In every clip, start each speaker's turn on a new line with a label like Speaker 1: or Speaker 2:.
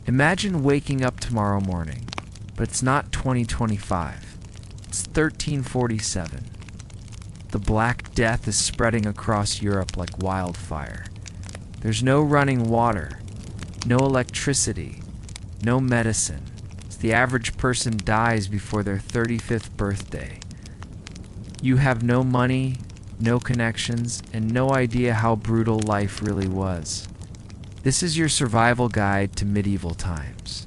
Speaker 1: Imagine waking up tomorrow morning, but it's not 2025. It's 1347. The Black Death is spreading across Europe like wildfire. There's no running water, no electricity, no medicine. The average person dies before their 35th birthday. You have no money, no connections, and no idea how brutal life really was. This is your survival guide to medieval times.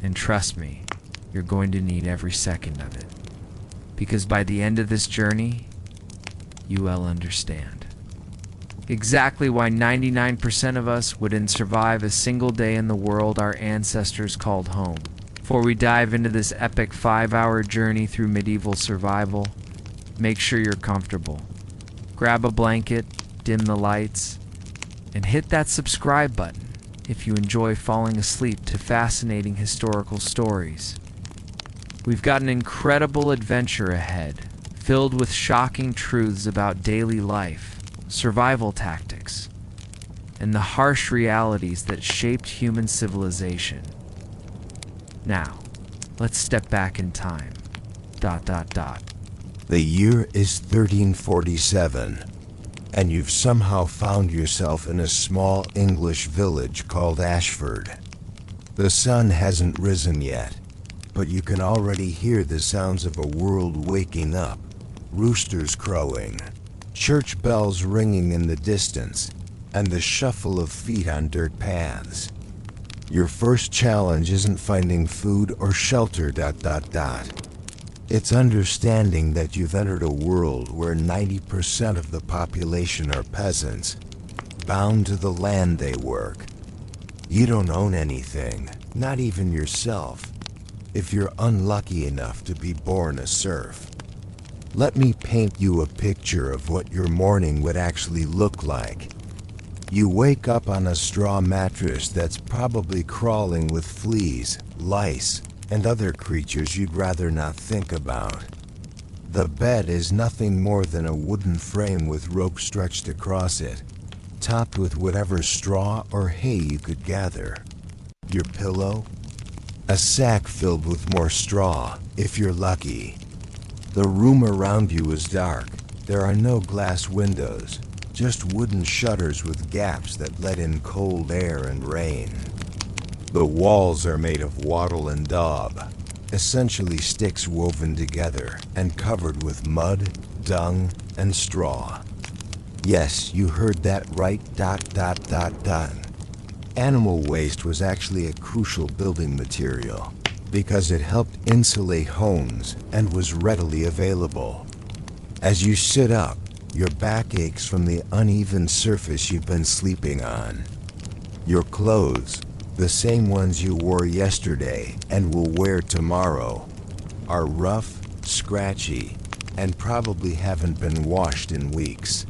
Speaker 1: And trust me, you're going to need every second of it. Because by the end of this journey, you will understand exactly why 99% of us wouldn't survive a single day in the world our ancestors called home. Before we dive into this epic 5-hour journey through medieval survival, make sure you're comfortable. Grab a blanket, dim the lights, and hit that subscribe button if you enjoy falling asleep to fascinating historical stories. We've got an incredible adventure ahead, filled with shocking truths about daily life, survival tactics, and the harsh realities that shaped human civilization. Now, let's step back in time. ...
Speaker 2: The year is 1347, and you've somehow found yourself in a small English village called Ashford. The sun hasn't risen yet, but you can already hear the sounds of a world waking up. Roosters crowing, church bells ringing in the distance, and the shuffle of feet on dirt paths. Your first challenge isn't finding food or shelter... It's understanding that you've entered a world where 90% of the population are peasants, bound to the land they work. You don't own anything, not even yourself, if you're unlucky enough to be born a serf. Let me paint you a picture of what your morning would actually look like. You wake up on a straw mattress that's probably crawling with fleas, lice, and other creatures you'd rather not think about. The bed is nothing more than a wooden frame with rope stretched across it, topped with whatever straw or hay you could gather. Your pillow? A sack filled with more straw, if you're lucky. The room around you is dark. There are no glass windows, just wooden shutters with gaps that let in cold air and rain. The walls are made of wattle and daub, essentially sticks woven together and covered with mud, dung, and straw. Yes, you heard that right... Animal waste was actually a crucial building material because it helped insulate homes and was readily available. As you sit up, your back aches from the uneven surface you've been sleeping on. Your clothes, the same ones you wore yesterday and will wear tomorrow, are rough, scratchy, and probably haven't been washed in weeks.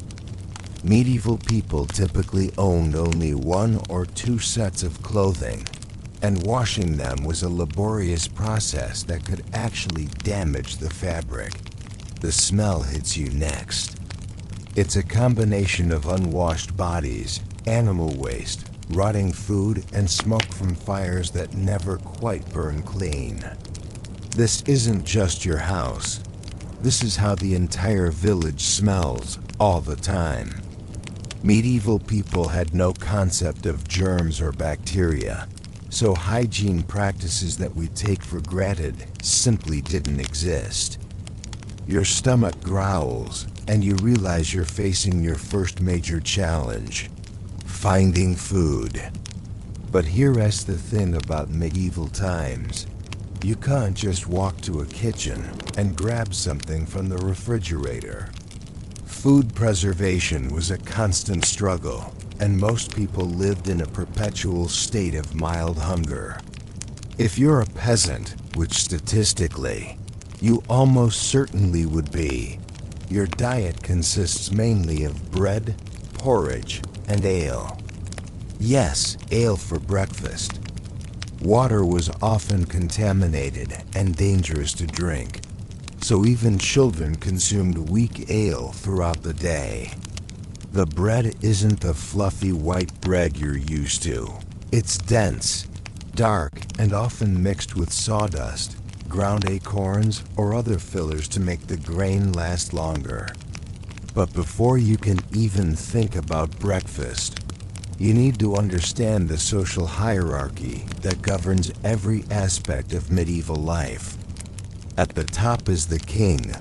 Speaker 2: Medieval people typically owned only 1 or 2 sets of clothing, and washing them was a laborious process that could actually damage the fabric. The smell hits you next. It's a combination of unwashed bodies, animal waste, rotting food, and smoke from fires that never quite burn clean. This isn't just your house. This is how the entire village smells all the time. Medieval people had no concept of germs or bacteria, so hygiene practices that we take for granted simply didn't exist. Your stomach growls, and you realize you're facing your first major challenge: finding food. But here's the thing about medieval times. You can't just walk to a kitchen and grab something from the refrigerator. Food preservation was a constant struggle, and most people lived in a perpetual state of mild hunger. If you're a peasant, which statistically you almost certainly would be, your diet consists mainly of bread, porridge, and ale. Yes, ale for breakfast. Water was often contaminated and dangerous to drink, so even children consumed weak ale throughout the day. The bread isn't the fluffy white bread you're used to. It's dense, dark and often mixed with sawdust, ground acorns, or other fillers to make the grain last longer. But before you can even think about breakfast, you need to understand the social hierarchy that governs every aspect of medieval life. At the top is the king,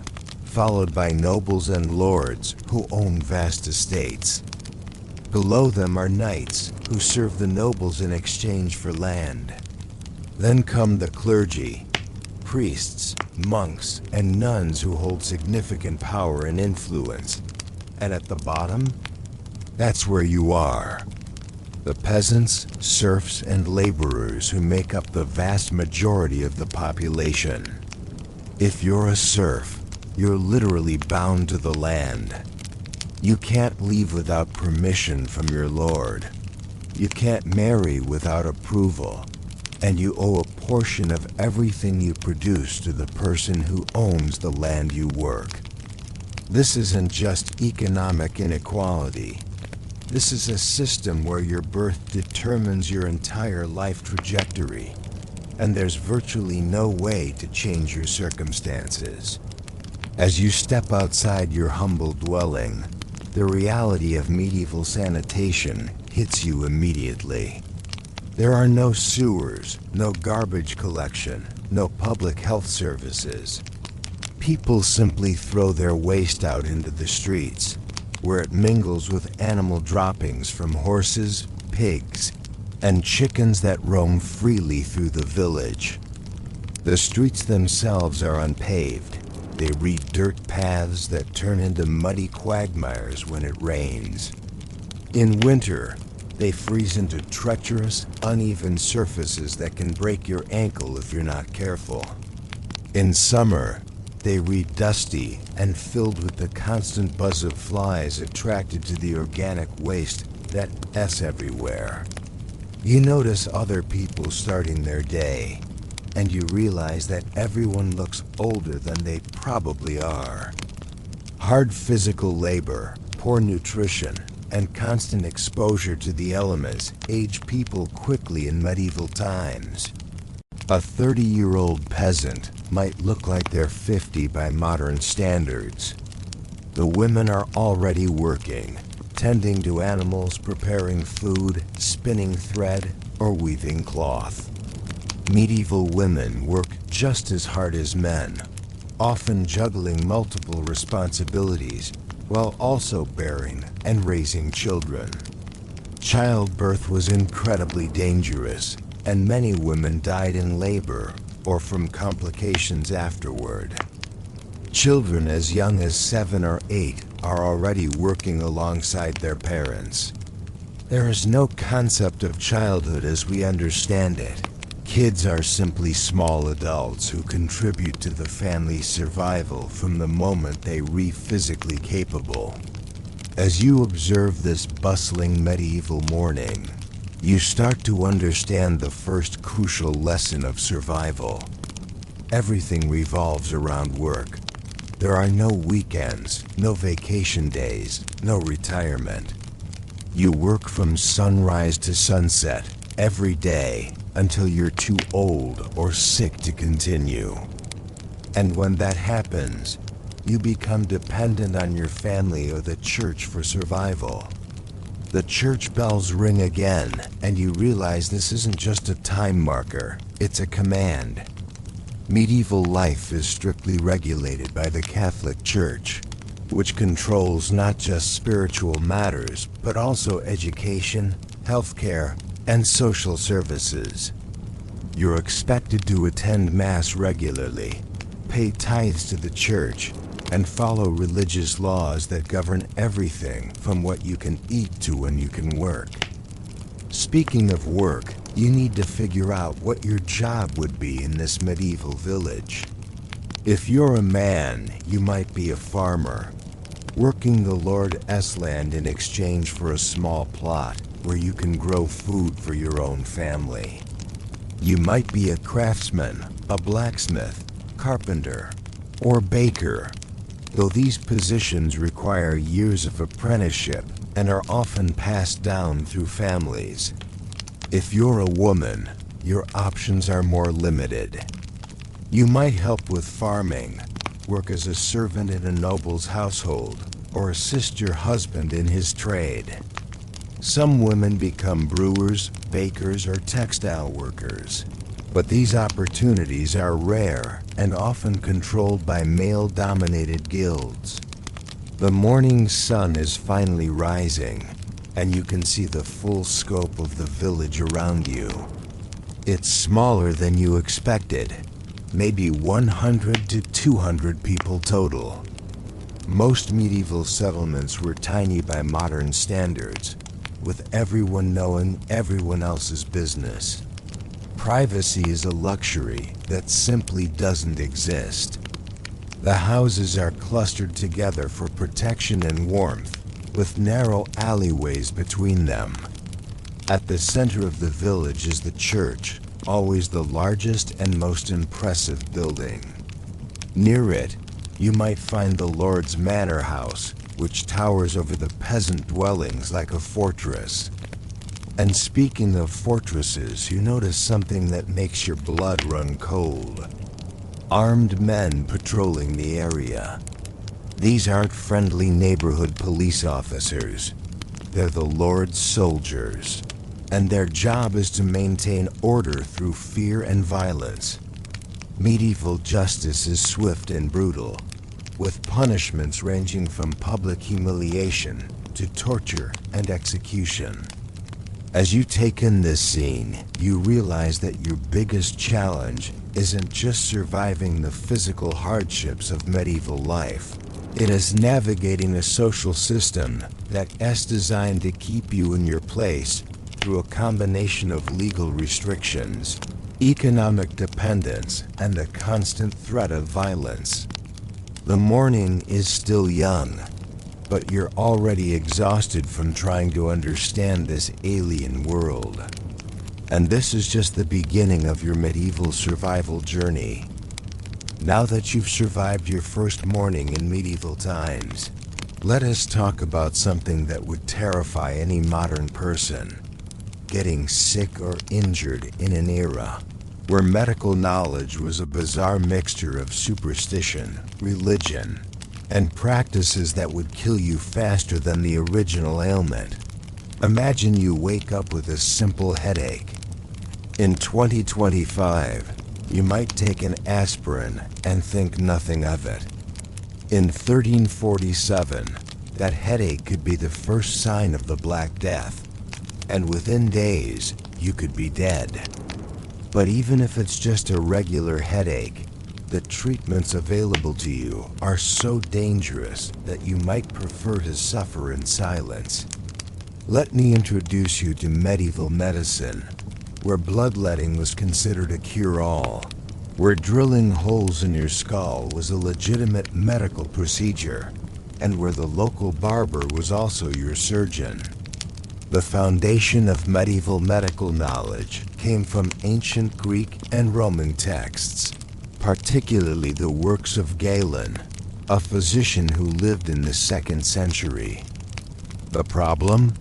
Speaker 2: followed by nobles and lords who own vast estates. Below them are knights who serve the nobles in exchange for land. Then come the clergy, priests, monks, and nuns who hold significant power and influence. And at the bottom, that's where you are. The peasants, serfs, and laborers who make up the vast majority of the population. If you're a serf, you're literally bound to the land. You can't leave without permission from your lord. You can't marry without approval. And you owe a portion of everything you produce to the person who owns the land you work. This isn't just economic inequality. This is a system where your birth determines your entire life trajectory, and there's virtually no way to change your circumstances. As you step outside your humble dwelling, the reality of medieval sanitation hits you immediately. There are no sewers, no garbage collection, no public health services. People simply throw their waste out into the streets, where it mingles with animal droppings from horses, pigs, and chickens that roam freely through the village. The streets themselves are unpaved. They read dirt paths that turn into muddy quagmires when it rains. In winter, they freeze into treacherous, uneven surfaces that can break your ankle if you're not careful. In summer, they read dusty and filled with the constant buzz of flies attracted to the organic waste that's everywhere. You notice other people starting their day, and you realize that everyone looks older than they probably are. Hard physical labor, poor nutrition, and constant exposure to the elements age people quickly in medieval times. A 30-year-old peasant might look like they're 50 by modern standards. The women are already working, tending to animals, preparing food, spinning thread, or weaving cloth. Medieval women worked just as hard as men, often juggling multiple responsibilities while also bearing and raising children. Childbirth was incredibly dangerous, and many women died in labor or from complications afterward. Children as young as 7 or 8 are already working alongside their parents. There is no concept of childhood as we understand it. Kids are simply small adults who contribute to the family's survival from the moment they are physically capable. As you observe this bustling medieval morning, you start to understand the first crucial lesson of survival. Everything revolves around work. There are no weekends, no vacation days, no retirement. You work from sunrise to sunset every day until you're too old or sick to continue. And when that happens, you become dependent on your family or the church for survival. The church bells ring again, and you realize this isn't just a time marker, it's a command. Medieval life is strictly regulated by the Catholic Church, which controls not just spiritual matters, but also education, healthcare, and social services. You're expected to attend Mass regularly, pay tithes to the church, and follow religious laws that govern everything from what you can eat to when you can work. Speaking of work, you need to figure out what your job would be in this medieval village. If you're a man, you might be a farmer, working the Lord S land in exchange for a small plot where you can grow food for your own family. You might be a craftsman, a blacksmith, carpenter, or baker, though these positions require years of apprenticeship and are often passed down through families. If you're a woman, your options are more limited. You might help with farming, work as a servant in a noble's household, or assist your husband in his trade. Some women become brewers, bakers, or textile workers. But these opportunities are rare and often controlled by male-dominated guilds. The morning sun is finally rising, and you can see the full scope of the village around you. It's smaller than you expected, maybe 100 to 200 people total. Most medieval settlements were tiny by modern standards, with everyone knowing everyone else's business. Privacy is a luxury that simply doesn't exist. The houses are clustered together for protection and warmth, with narrow alleyways between them. At the center of the village is the church, always the largest and most impressive building. Near it, you might find the Lord's Manor House, which towers over the peasant dwellings like a fortress. And speaking of fortresses, you notice something that makes your blood run cold. Armed men patrolling the area. These aren't friendly neighborhood police officers. They're the Lord's soldiers, and their job is to maintain order through fear and violence. Medieval justice is swift and brutal, with punishments ranging from public humiliation to torture and execution. As you take in this scene, you realize that your biggest challenge isn't just surviving the physical hardships of medieval life. It is navigating a social system that is designed to keep you in your place through a combination of legal restrictions, economic dependence, and the constant threat of violence. The morning is still young, but you're already exhausted from trying to understand this alien world. And this is just the beginning of your medieval survival journey. Now that you've survived your first morning in medieval times, let us talk about something that would terrify any modern person: getting sick or injured in an era where medical knowledge was a bizarre mixture of superstition, religion, and practices that would kill you faster than the original ailment. Imagine you wake up with a simple headache. In 2025, you might take an aspirin and think nothing of it. In 1347, that headache could be the first sign of the Black Death, and within days, you could be dead. But even if it's just a regular headache, the treatments available to you are so dangerous that you might prefer to suffer in silence. Let me introduce you to medieval medicine, where bloodletting was considered a cure-all, where drilling holes in your skull was a legitimate medical procedure, and where the local barber was also your surgeon. The foundation of medieval medical knowledge came from ancient Greek and Roman texts, particularly the works of Galen, a physician who lived in the 2nd century. The problem?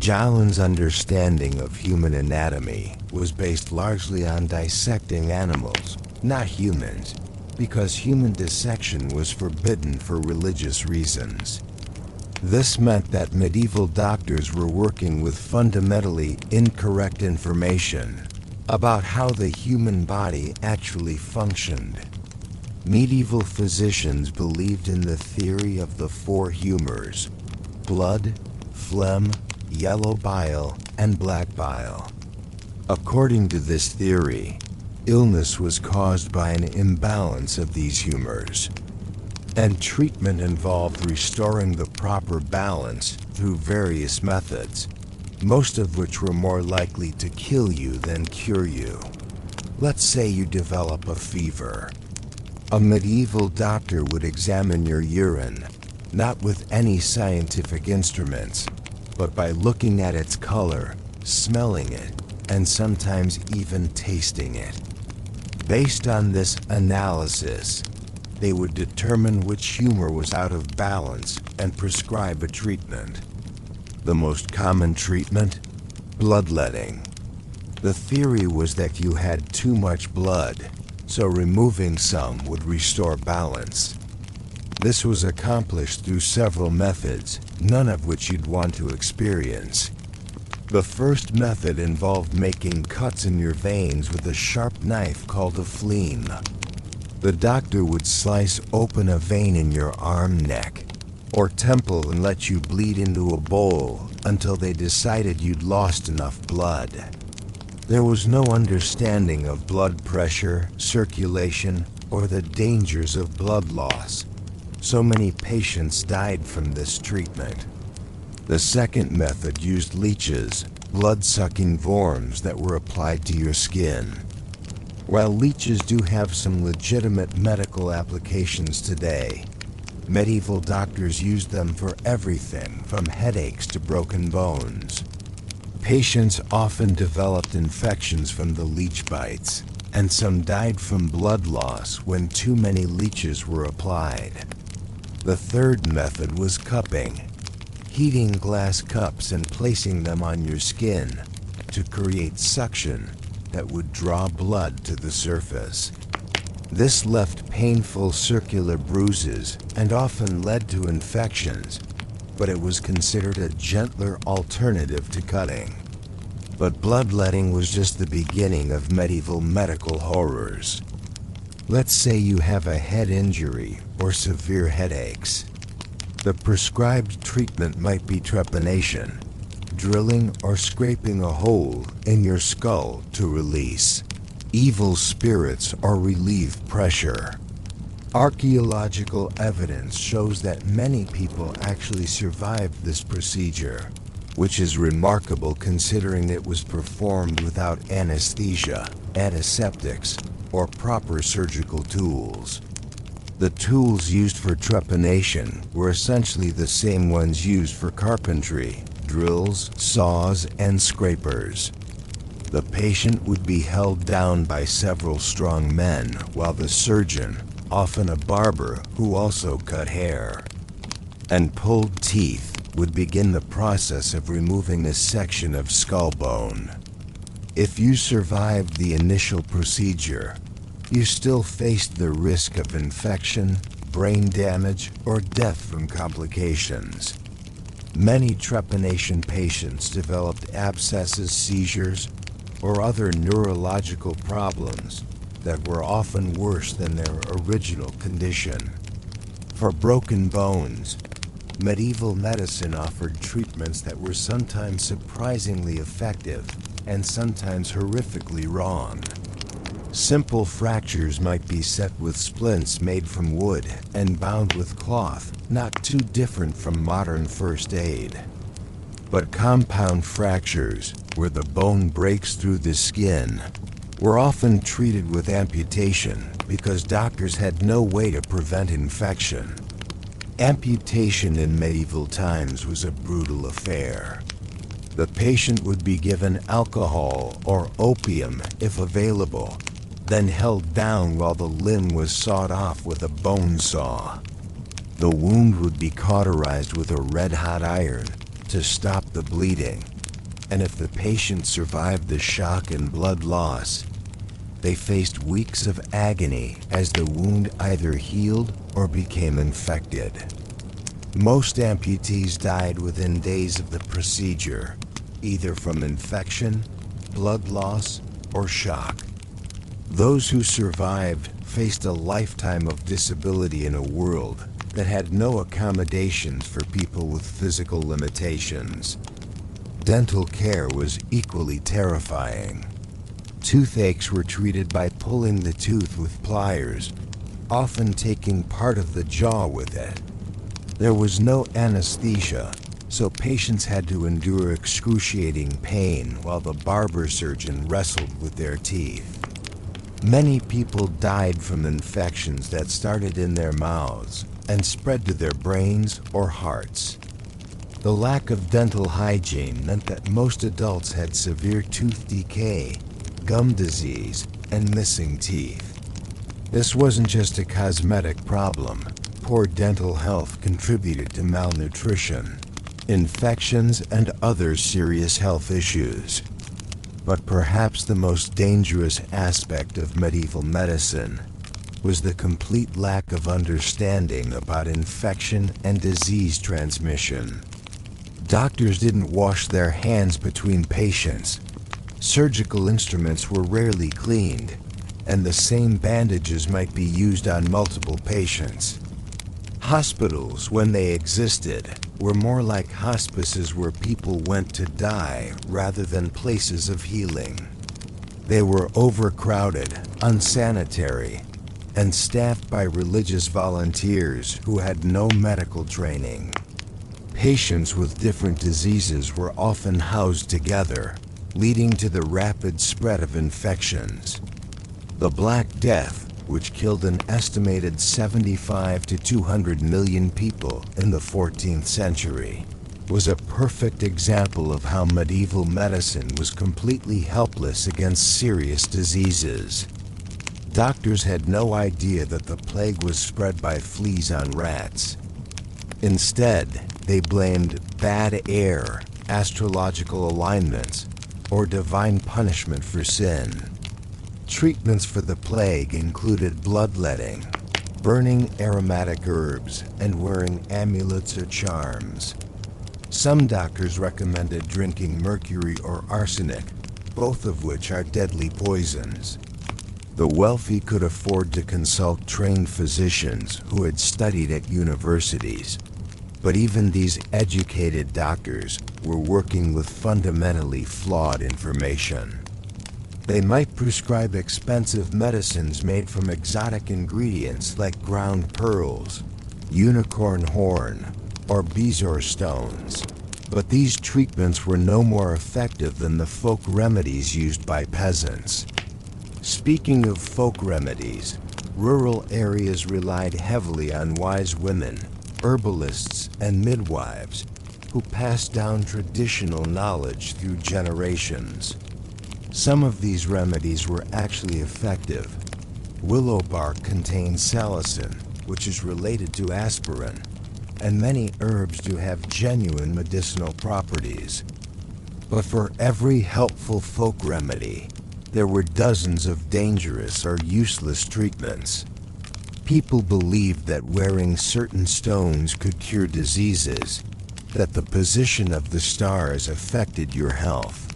Speaker 2: Galen's understanding of human anatomy was based largely on dissecting animals, not humans, because human dissection was forbidden for religious reasons. This meant that medieval doctors were working with fundamentally incorrect information about how the human body actually functioned. Medieval physicians believed in the theory of the 4 humors: blood, phlegm, yellow bile, and black bile. According to this theory, illness was caused by an imbalance of these humors, and treatment involved restoring the proper balance through various methods, most of which were more likely to kill you than cure you. Let's say you develop a fever. A medieval doctor would examine your urine, not with any scientific instruments, but by looking at its color, smelling it, and sometimes even tasting it. Based on this analysis, they would determine which humor was out of balance and prescribe a treatment. The most common treatment? Bloodletting. The theory was that you had too much blood, so removing some would restore balance. This was accomplished through several methods, none of which you'd want to experience. The first method involved making cuts in your veins with a sharp knife called a fleam. The doctor would slice open a vein in your arm, neck, or temple and let you bleed into a bowl until they decided you'd lost enough blood. There was no understanding of blood pressure, circulation, or the dangers of blood loss. So many patients died from this treatment. The second method used leeches, blood-sucking worms that were applied to your skin. While leeches do have some legitimate medical applications today, medieval doctors used them for everything from headaches to broken bones. Patients often developed infections from the leech bites, and some died from blood loss when too many leeches were applied. The third method was cupping, heating glass cups and placing them on your skin to create suction that would draw blood to the surface. This left painful circular bruises and often led to infections, but it was considered a gentler alternative to cutting. But bloodletting was just the beginning of medieval medical horrors. Let's say you have a head injury or severe headaches. The prescribed treatment might be trepanation, drilling or scraping a hole in your skull to release evil spirits or relieve pressure. Archaeological evidence shows that many people actually survived this procedure, which is remarkable considering it was performed without anesthesia, antiseptics, or proper surgical tools. The tools used for trepanation were essentially the same ones used for carpentry: drills, saws, and scrapers. The patient would be held down by several strong men while the surgeon, often a barber who also cut hair and pulled teeth, would begin the process of removing a section of skull bone. If you survived the initial procedure, you still faced the risk of infection, brain damage, or death from complications. Many trepanation patients developed abscesses, seizures, or other neurological problems that were often worse than their original condition. For broken bones, medieval medicine offered treatments that were sometimes surprisingly effective and sometimes horrifically wrong. Simple fractures might be set with splints made from wood and bound with cloth, not too different from modern first aid. But compound fractures, where the bone breaks through the skin, were often treated with amputation because doctors had no way to prevent infection. Amputation in medieval times was a brutal affair. The patient would be given alcohol or opium if available, then held down while the limb was sawed off with a bone saw. The wound would be cauterized with a red-hot iron to stop the bleeding, and if the patient survived the shock and blood loss, they faced weeks of agony as the wound either healed or became infected. Most amputees died within days of the procedure, either from infection, blood loss, or shock. Those who survived faced a lifetime of disability in a world that had no accommodations for people with physical limitations. Dental care was equally terrifying. Toothaches were treated by pulling the tooth with pliers, often taking part of the jaw with it. There was no anesthesia, so patients had to endure excruciating pain while the barber surgeon wrestled with their teeth. Many people died from infections that started in their mouths and spread to their brains or hearts. The lack of dental hygiene meant that most adults had severe tooth decay, gum disease, and missing teeth. This wasn't just a cosmetic problem. Poor dental health contributed to malnutrition, infections, and other serious health issues. But perhaps the most dangerous aspect of medieval medicine was the complete lack of understanding about infection and disease transmission. Doctors didn't wash their hands between patients. Surgical instruments were rarely cleaned, and the same bandages might be used on multiple patients. Hospitals, when they existed, were more like hospices where people went to die rather than places of healing. They were overcrowded, unsanitary, and staffed by religious volunteers who had no medical training. Patients with different diseases were often housed together, leading to the rapid spread of infections. The Black Death, which killed an estimated 75 to 200 million people in the 14th century, was a perfect example of how medieval medicine was completely helpless against serious diseases. Doctors had no idea that the plague was spread by fleas on rats. Instead, they blamed bad air, astrological alignments, or divine punishment for sin. Treatments for the plague included bloodletting, burning aromatic herbs, and wearing amulets or charms. Some doctors recommended drinking mercury or arsenic, both of which are deadly poisons. The wealthy could afford to consult trained physicians who had studied at universities. But even these educated doctors were working with fundamentally flawed information. They might prescribe expensive medicines made from exotic ingredients like ground pearls, unicorn horn, or bezoar stones. But these treatments were no more effective than the folk remedies used by peasants. Speaking of folk remedies, rural areas relied heavily on wise women, herbalists, and midwives who passed down traditional knowledge through generations. Some of these remedies were actually effective. Willow bark contains salicin, which is related to aspirin, and many herbs do have genuine medicinal properties. But for every helpful folk remedy, there were dozens of dangerous or useless treatments. People believed that wearing certain stones could cure diseases, that the position of the stars affected your health,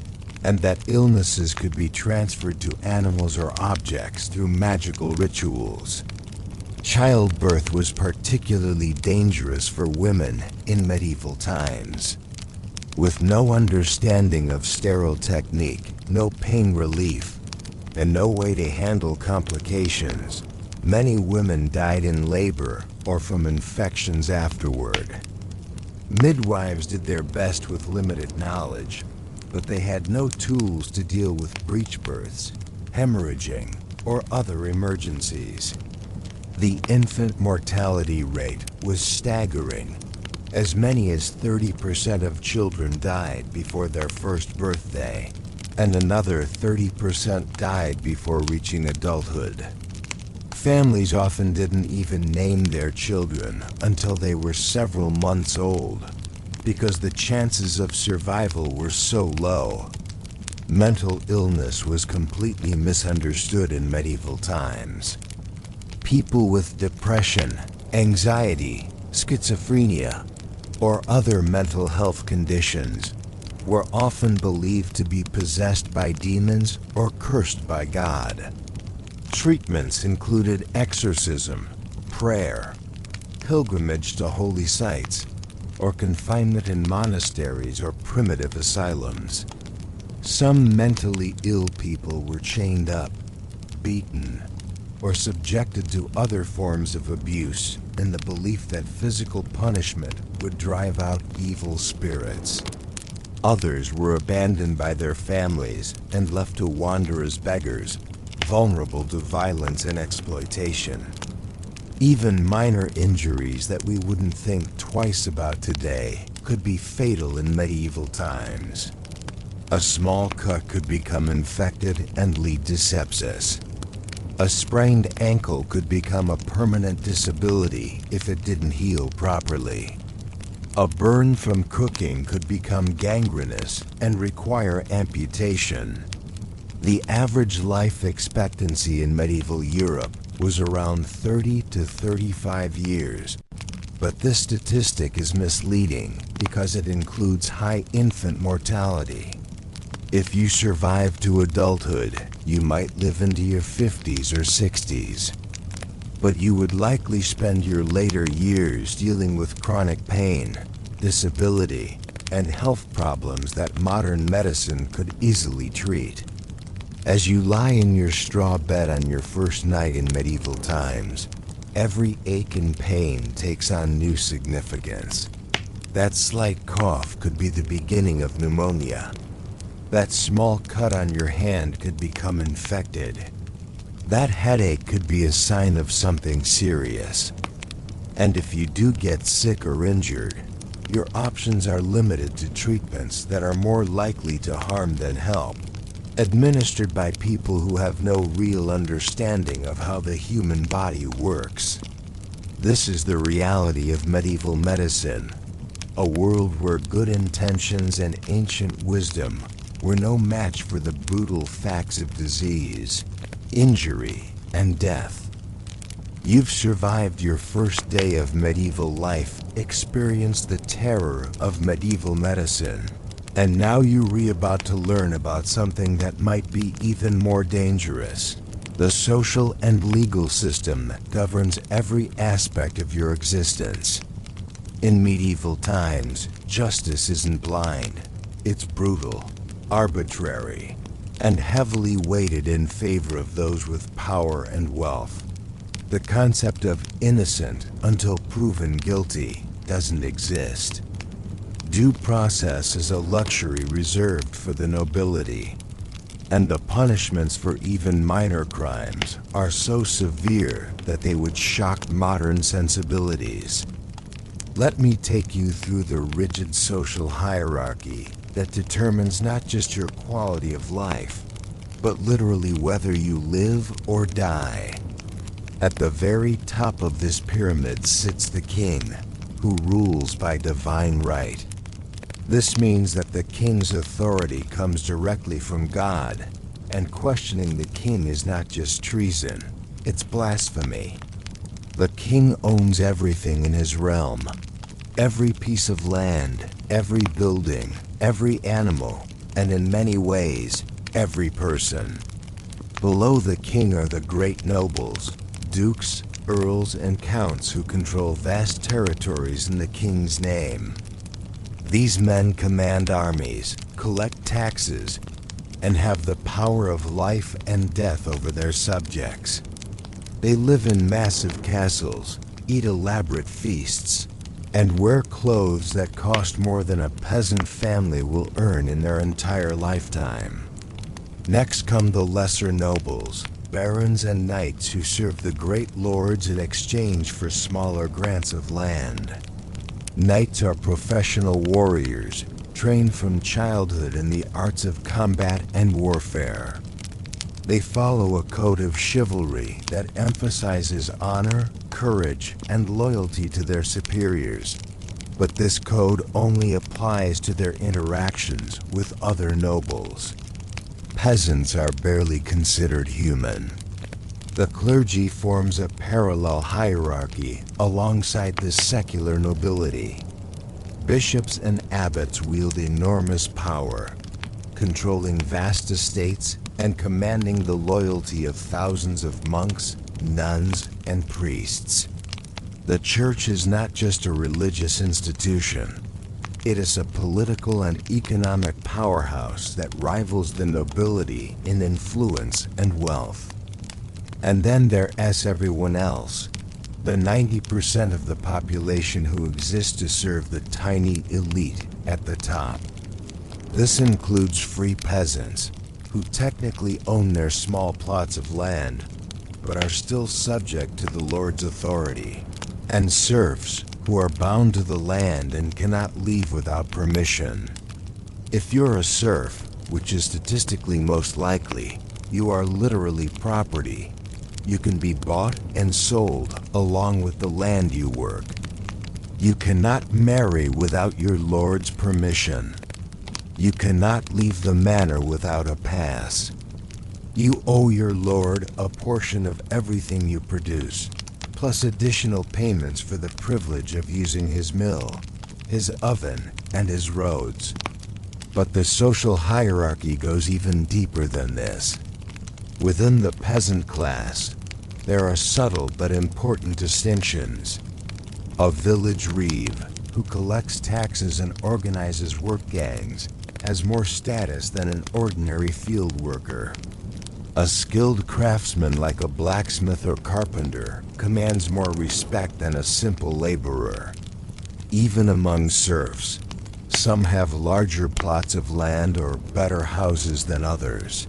Speaker 2: and that illnesses could be transferred to animals or objects through magical rituals. Childbirth was particularly dangerous for women in medieval times. With no understanding of sterile technique, no pain relief, and no way to handle complications, many women died in labor or from infections afterward. Midwives did their best with limited knowledge, but they had no tools to deal with breech births, hemorrhaging, or other emergencies. The infant mortality rate was staggering. As many as 30% of children died before their first birthday, and another 30% died before reaching adulthood. Families often didn't even name their children until they were several months old, because the chances of survival were so low. Mental illness was completely misunderstood in medieval times. People with depression, anxiety, schizophrenia, or other mental health conditions were often believed to be possessed by demons or cursed by God. Treatments included exorcism, prayer, pilgrimage to holy sites, or confinement in monasteries or primitive asylums. Some mentally ill people were chained up, beaten, or subjected to other forms of abuse in the belief that physical punishment would drive out evil spirits. Others were abandoned by their families and left to wander as beggars, vulnerable to violence and exploitation. Even minor injuries that we wouldn't think twice about today could be fatal in medieval times. A small cut could become infected and lead to sepsis. A sprained ankle could become a permanent disability if it didn't heal properly. A burn from cooking could become gangrenous and require amputation. The average life expectancy in medieval Europe was around 30 to 35 years. But this statistic is misleading because it includes high infant mortality. If you survive to adulthood, you might live into your 50s or 60s. But you would likely spend your later years dealing with chronic pain, disability, and health problems that modern medicine could easily treat. As you lie in your straw bed on your first night in medieval times, every ache and pain takes on new significance. That slight cough could be the beginning of pneumonia. That small cut on your hand could become infected. That headache could be a sign of something serious. And if you do get sick or injured, your options are limited to treatments that are more likely to harm than help, administered by people who have no real understanding of how the human body works. This is the reality of medieval medicine, a world where good intentions and ancient wisdom were no match for the brutal facts of disease, injury, and death. You've survived your first day of medieval life, experienced the terror of medieval medicine, and now you're about to learn about something that might be even more dangerous: the social and legal system that governs every aspect of your existence. In medieval times, justice isn't blind. It's brutal, arbitrary, and heavily weighted in favor of those with power and wealth. The concept of innocent until proven guilty doesn't exist. Due process is a luxury reserved for the nobility, and the punishments for even minor crimes are so severe that they would shock modern sensibilities. Let me take you through the rigid social hierarchy that determines not just your quality of life, but literally whether you live or die. At the very top of this pyramid sits the king, who rules by divine right. This means that the king's authority comes directly from God, and questioning the king is not just treason, it's blasphemy. The king owns everything in his realm. Every piece of land, every building, every animal, and in many ways, every person. Below the king are the great nobles, dukes, earls, and counts who control vast territories in the king's name. These men command armies, collect taxes, and have the power of life and death over their subjects. They live in massive castles, eat elaborate feasts, and wear clothes that cost more than a peasant family will earn in their entire lifetime. Next come the lesser nobles, barons and knights who serve the great lords in exchange for smaller grants of land. Knights are professional warriors, trained from childhood in the arts of combat and warfare. They follow a code of chivalry that emphasizes honor, courage, and loyalty to their superiors. But this code only applies to their interactions with other nobles. Peasants are barely considered human. The clergy forms a parallel hierarchy alongside the secular nobility. Bishops and abbots wield enormous power, controlling vast estates and commanding the loyalty of thousands of monks, nuns, and priests. The church is not just a religious institution. It is a political and economic powerhouse that rivals the nobility in influence and wealth. And then there's everyone else, the 90% of the population who exists to serve the tiny elite at the top. This includes free peasants, who technically own their small plots of land, but are still subject to the Lord's authority, and serfs, who are bound to the land and cannot leave without permission. If you're a serf, which is statistically most likely, you are literally property. You can be bought and sold along with the land you work. You cannot marry without your lord's permission. You cannot leave the manor without a pass. You owe your lord a portion of everything you produce, plus additional payments for the privilege of using his mill, his oven, and his roads. But the social hierarchy goes even deeper than this. Within the peasant class, there are subtle but important distinctions. A village reeve, who collects taxes and organizes work gangs, has more status than an ordinary field worker. A skilled craftsman like a blacksmith or carpenter commands more respect than a simple laborer. Even among serfs, some have larger plots of land or better houses than others.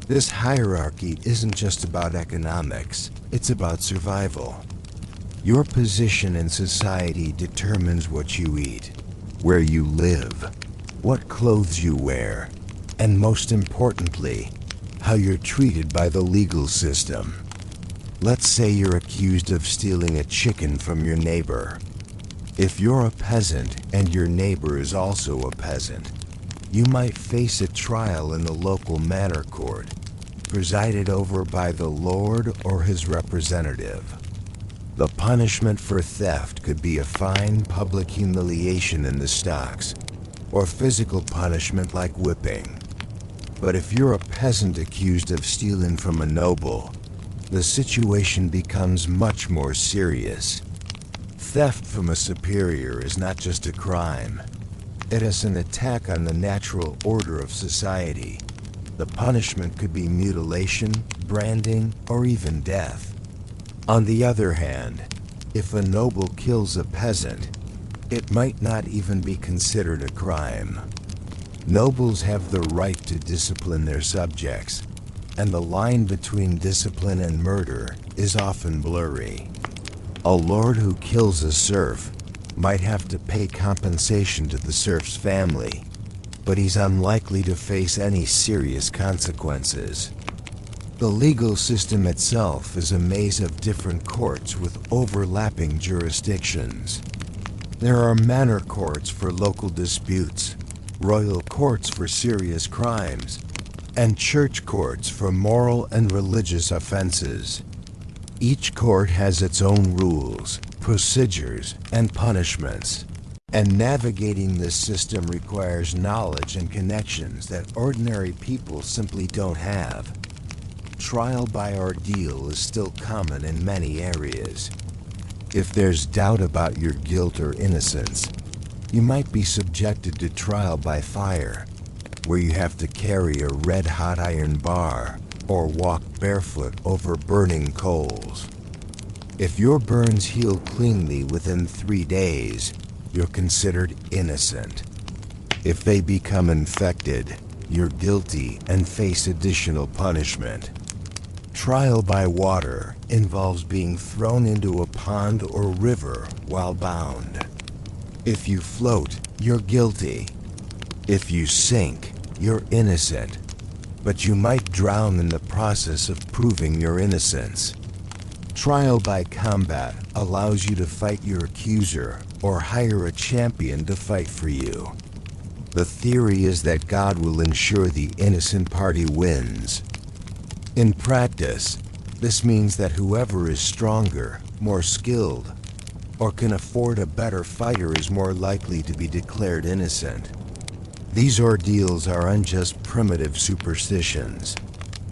Speaker 2: This hierarchy isn't just about economics, it's about survival. Your position in society determines what you eat, where you live, what clothes you wear, and most importantly, how you're treated by the legal system. Let's say you're accused of stealing a chicken from your neighbor. If you're a peasant and your neighbor is also a peasant, you might face a trial in the local manor court, presided over by the lord or his representative. The punishment for theft could be a fine, public humiliation in the stocks, or physical punishment like whipping. But if you're a peasant accused of stealing from a noble, the situation becomes much more serious. Theft from a superior is not just a crime. It is an attack on the natural order of society. The punishment could be mutilation, branding, or even death. On the other hand, if a noble kills a peasant, it might not even be considered a crime. Nobles have the right to discipline their subjects, and the line between discipline and murder is often blurry. A lord who kills a serf might have to pay compensation to the serf's family, but he's unlikely to face any serious consequences. The legal system itself is a maze of different courts with overlapping jurisdictions. There are manor courts for local disputes, royal courts for serious crimes, and church courts for moral and religious offenses. Each court has its own rules, procedures, and punishments, and navigating this system requires knowledge and connections that ordinary people simply don't have. Trial by ordeal is still common in many areas. If there's doubt about your guilt or innocence, you might be subjected to trial by fire, where you have to carry a red-hot iron bar or walk barefoot over burning coals. If your burns heal cleanly within 3 days, you're considered innocent. If they become infected, you're guilty and face additional punishment. Trial by water involves being thrown into a pond or river while bound. If you float, you're guilty. If you sink, you're innocent, but you might drown in the process of proving your innocence. Trial by combat allows you to fight your accuser or hire a champion to fight for you. The theory is that God will ensure the innocent party wins. In practice, this means that whoever is stronger, more skilled, or can afford a better fighter is more likely to be declared innocent. These ordeals aren't just primitive superstitions.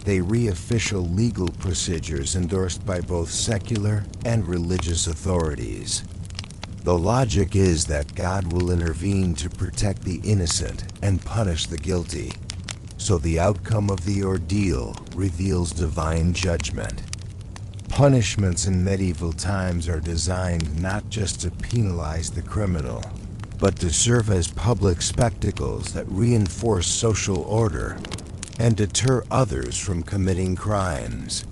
Speaker 2: They re-official legal procedures endorsed by both secular and religious authorities. The logic is that God will intervene to protect the innocent and punish the guilty. So the outcome of the ordeal reveals divine judgment. Punishments in medieval times are designed not just to penalize the criminal, but to serve as public spectacles that reinforce social order and deter others from committing crimes.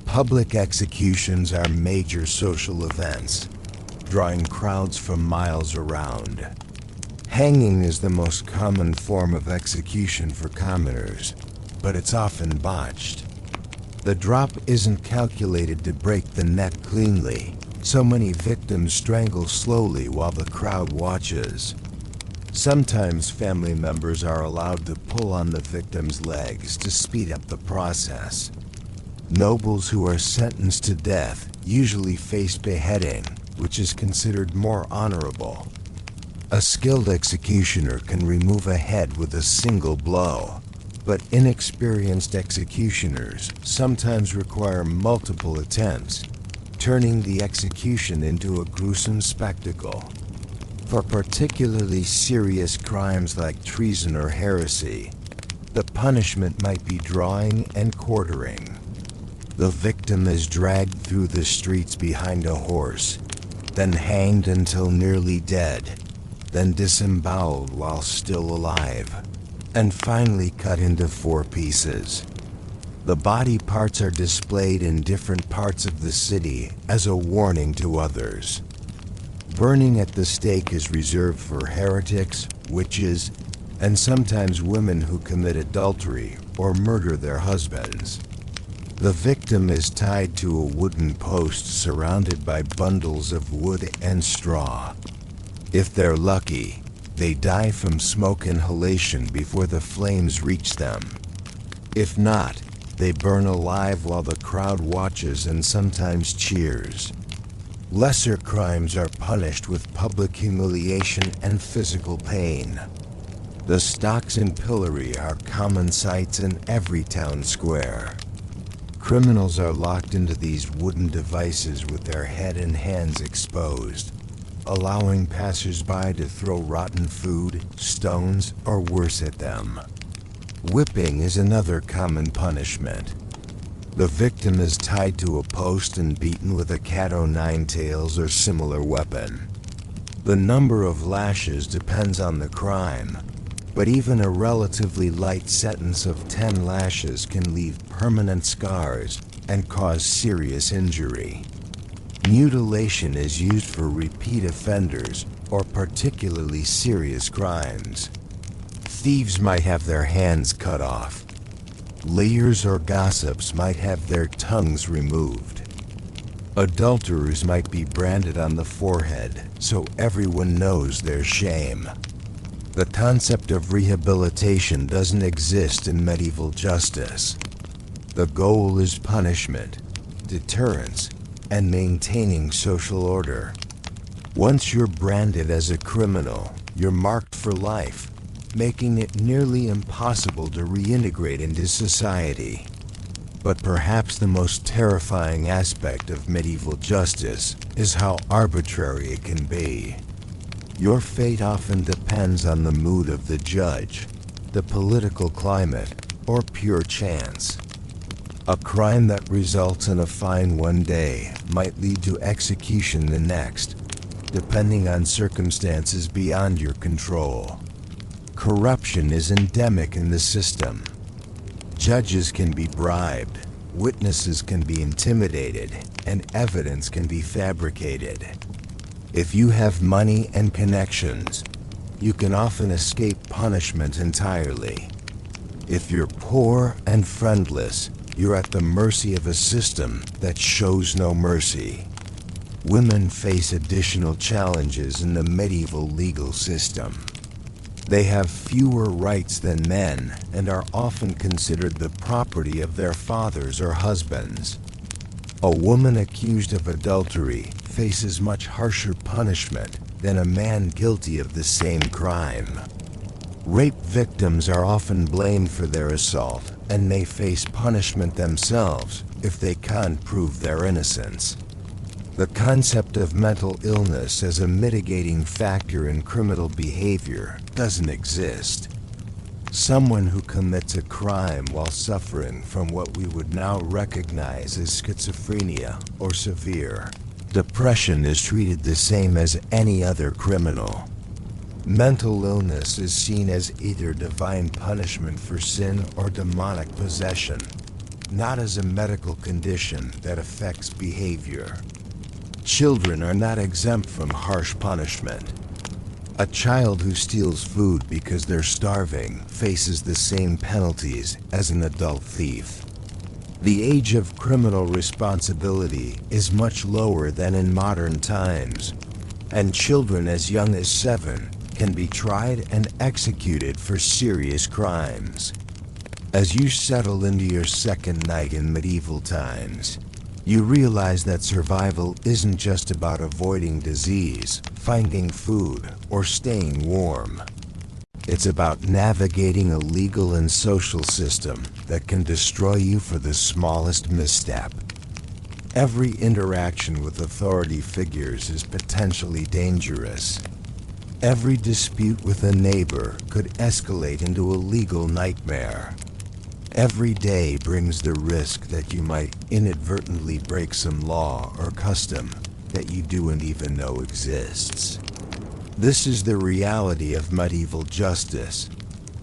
Speaker 2: Public executions are major social events, drawing crowds from miles around. Hanging is the most common form of execution for commoners, but it's often botched. The drop isn't calculated to break the neck cleanly, so many victims strangle slowly while the crowd watches. Sometimes family members are allowed to pull on the victim's legs to speed up the process. Nobles who are sentenced to death usually face beheading, which is considered more honorable. A skilled executioner can remove a head with a single blow, but inexperienced executioners sometimes require multiple attempts, turning the execution into a gruesome spectacle. For particularly serious crimes like treason or heresy, the punishment might be drawing and quartering. The victim is dragged through the streets behind a horse, then hanged until nearly dead, then disemboweled while still alive, and finally cut into 4 pieces. The body parts are displayed in different parts of the city as a warning to others. Burning at the stake is reserved for heretics, witches, and sometimes women who commit adultery or murder their husbands. The victim is tied to a wooden post surrounded by bundles of wood and straw. If they're lucky, they die from smoke inhalation before the flames reach them. If not, they burn alive while the crowd watches and sometimes cheers. Lesser crimes are punished with public humiliation and physical pain. The stocks and pillory are common sights in every town square. Criminals are locked into these wooden devices with their head and hands exposed, allowing passers-by to throw rotten food, stones, or worse at them. Whipping is another common punishment. The victim is tied to a post and beaten with a cat-o'-nine-tails or similar weapon. The number of lashes depends on the crime, but even a relatively light sentence of 10 lashes can leave permanent scars and cause serious injury. Mutilation is used for repeat offenders or particularly serious crimes. Thieves might have their hands cut off. Liars or gossips might have their tongues removed. Adulterers might be branded on the forehead so everyone knows their shame. The concept of rehabilitation doesn't exist in medieval justice. The goal is punishment, deterrence, and maintaining social order. Once you're branded as a criminal, you're marked for life, making it nearly impossible to reintegrate into society. But perhaps the most terrifying aspect of medieval justice is how arbitrary it can be. Your fate often depends on the mood of the judge, the political climate, or pure chance. A crime that results in a fine one day might lead to execution the next, depending on circumstances beyond your control. Corruption is endemic in the system. Judges can be bribed, witnesses can be intimidated, and evidence can be fabricated. If you have money and connections, you can often escape punishment entirely. If you're poor and friendless, you're at the mercy of a system that shows no mercy. Women face additional challenges in the medieval legal system. They have fewer rights than men and are often considered the property of their fathers or husbands. A woman accused of adultery faces much harsher punishment than a man guilty of the same crime. Rape victims are often blamed for their assault and may face punishment themselves if they can't prove their innocence. The concept of mental illness as a mitigating factor in criminal behavior doesn't exist. Someone who commits a crime while suffering from what we would now recognize as schizophrenia or severe depression is treated the same as any other criminal. Mental illness is seen as either divine punishment for sin or demonic possession, not as a medical condition that affects behavior. Children are not exempt from harsh punishment. A child who steals food because they're starving faces the same penalties as an adult thief. The age of criminal responsibility is much lower than in modern times, and children as young as 7 can be tried and executed for serious crimes. As you settle into your second night in medieval times, you realize that survival isn't just about avoiding disease, finding food, or staying warm. It's about navigating a legal and social system that can destroy you for the smallest misstep. Every interaction with authority figures is potentially dangerous. Every dispute with a neighbor could escalate into a legal nightmare. Every day brings the risk that you might inadvertently break some law or custom that you don't even know exists. This is the reality of medieval justice,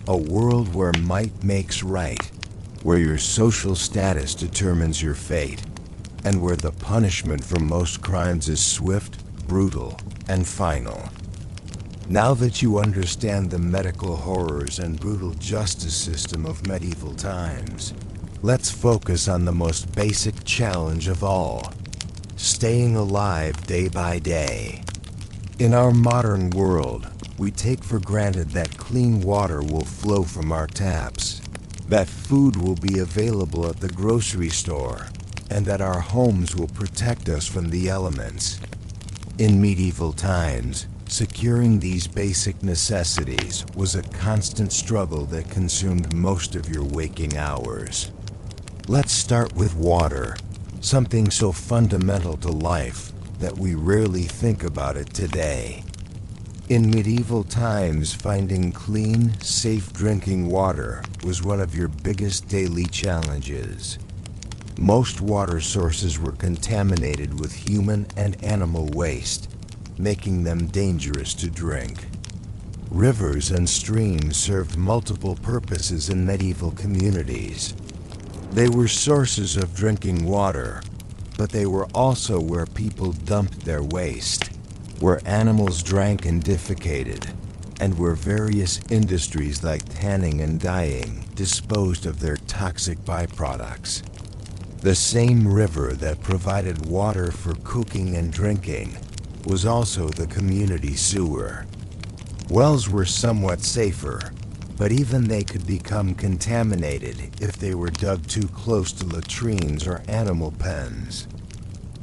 Speaker 2: a world where might makes right, where your social status determines your fate, and where the punishment for most crimes is swift, brutal, and final. Now that you understand the medical horrors and brutal justice system of medieval times, let's focus on the most basic challenge of all: staying alive day by day. In our modern world, we take for granted that clean water will flow from our taps, that food will be available at the grocery store, and that our homes will protect us from the elements. In medieval times, securing these basic necessities was a constant struggle that consumed most of your waking hours. Let's start with water, something so fundamental to life that we rarely think about it today. In medieval times, finding clean, safe drinking water was one of your biggest daily challenges. Most water sources were contaminated with human and animal waste, making them dangerous to drink. Rivers and streams served multiple purposes in medieval communities. They were sources of drinking water, but they were also where people dumped their waste, where animals drank and defecated, and where various industries like tanning and dyeing disposed of their toxic byproducts. The same river that provided water for cooking and drinking was also the community sewer. Wells were somewhat safer, but even they could become contaminated if they were dug too close to latrines or animal pens.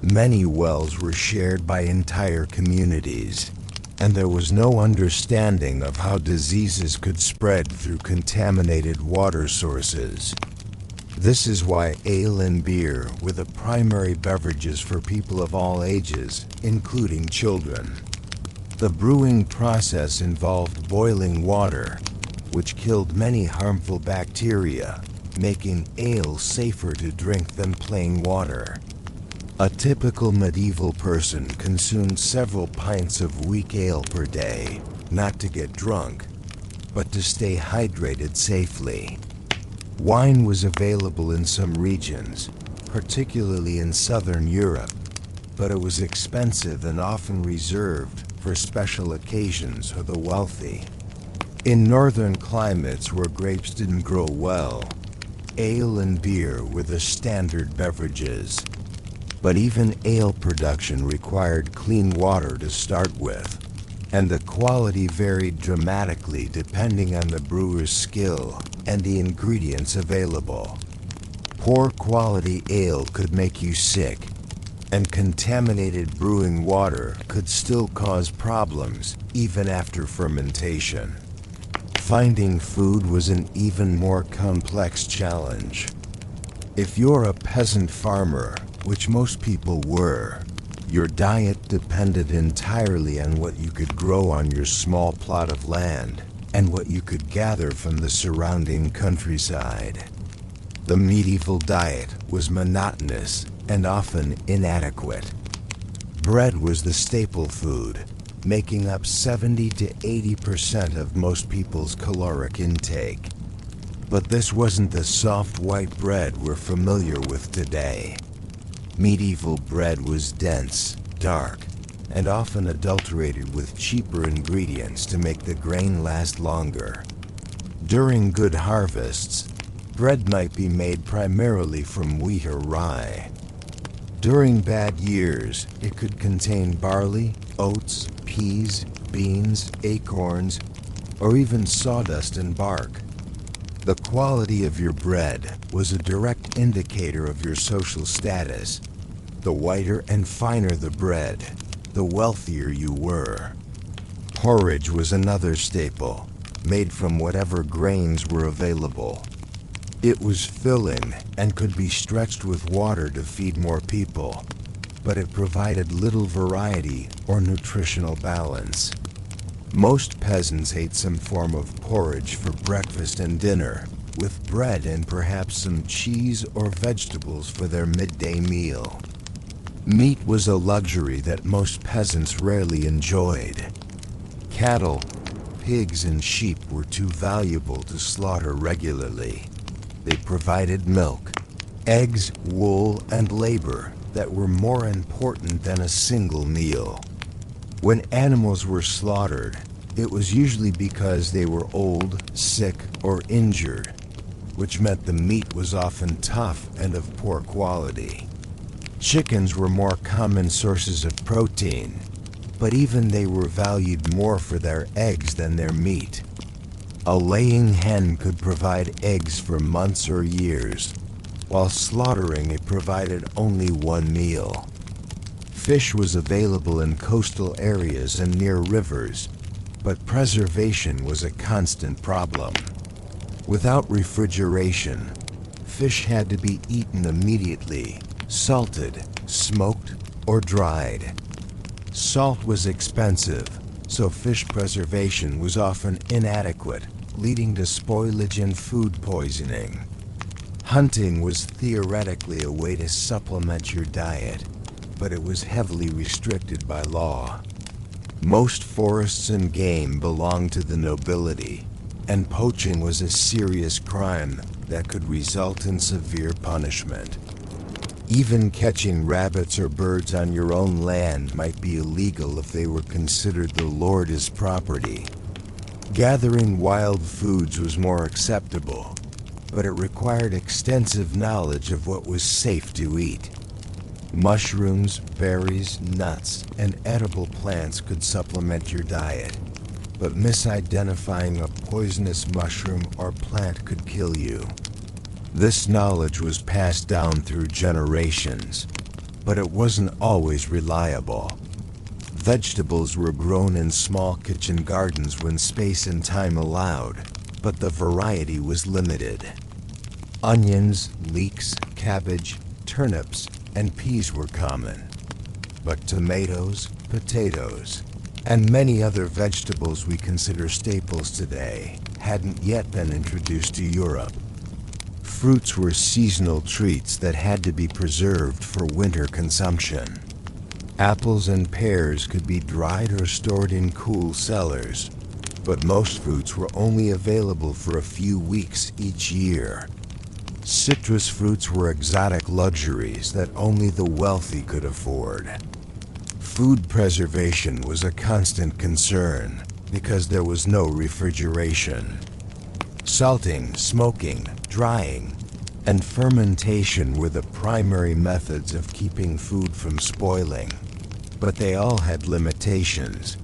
Speaker 2: Many wells were shared by entire communities, and there was no understanding of how diseases could spread through contaminated water sources. This is why ale and beer were the primary beverages for people of all ages, including children. The brewing process involved boiling water, which killed many harmful bacteria, making ale safer to drink than plain water. A typical medieval person consumed several pints of weak ale per day, not to get drunk, but to stay hydrated safely. Wine was available in some regions, particularly in southern Europe, but it was expensive and often reserved for special occasions or the wealthy. In northern climates where grapes didn't grow well, ale and beer were the standard beverages. But even ale production required clean water to start with, and the quality varied dramatically depending on the brewer's skill and the ingredients available. Poor quality ale could make you sick, and contaminated brewing water could still cause problems even after fermentation. Finding food was an even more complex challenge. If you're a peasant farmer, which most people were, your diet depended entirely on what you could grow on your small plot of land and what you could gather from the surrounding countryside. The medieval diet was monotonous and often inadequate. Bread was the staple food, making up 70 to 80% of most people's caloric intake. But this wasn't the soft white bread we're familiar with today. Medieval bread was dense, dark, and often adulterated with cheaper ingredients to make the grain last longer. During good harvests, bread might be made primarily from wheat or rye. During bad years, it could contain barley, oats, peas, beans, acorns, or even sawdust and bark. The quality of your bread was a direct indicator of your social status. The whiter and finer the bread, the wealthier you were. Porridge was another staple, made from whatever grains were available. It was filling and could be stretched with water to feed more people, but it provided little variety or nutritional balance. Most peasants ate some form of porridge for breakfast and dinner, with bread and perhaps some cheese or vegetables for their midday meal. Meat was a luxury that most peasants rarely enjoyed. Cattle, pigs, and sheep were too valuable to slaughter regularly. They provided milk, eggs, wool, and labor that were more important than a single meal. When animals were slaughtered, it was usually because they were old, sick, or injured, which meant the meat was often tough and of poor quality. Chickens were more common sources of protein, but even they were valued more for their eggs than their meat. A laying hen could provide eggs for months or years, while slaughtering it provided only one meal. Fish was available in coastal areas and near rivers, but preservation was a constant problem. Without refrigeration, fish had to be eaten immediately, salted, smoked, or dried. Salt was expensive, so fish preservation was often inadequate, leading to spoilage and food poisoning. Hunting was theoretically a way to supplement your diet, but it was heavily restricted by law. Most forests and game belonged to the nobility, and poaching was a serious crime that could result in severe punishment. Even catching rabbits or birds on your own land might be illegal if they were considered the lord's property. Gathering wild foods was more acceptable, but it required extensive knowledge of what was safe to eat. Mushrooms, berries, nuts, and edible plants could supplement your diet, but misidentifying a poisonous mushroom or plant could kill you. This knowledge was passed down through generations, but it wasn't always reliable. Vegetables were grown in small kitchen gardens when space and time allowed, but the variety was limited. Onions, leeks, cabbage, turnips, and peas were common, but tomatoes, potatoes, and many other vegetables we consider staples today hadn't yet been introduced to Europe. Fruits were seasonal treats that had to be preserved for winter consumption. Apples and pears could be dried or stored in cool cellars, but most fruits were only available for a few weeks each year. Citrus fruits were exotic luxuries that only the wealthy could afford. Food preservation was a constant concern because there was no refrigeration. Salting, smoking, drying, and fermentation were the primary methods of keeping food from spoiling, but they all had limitations.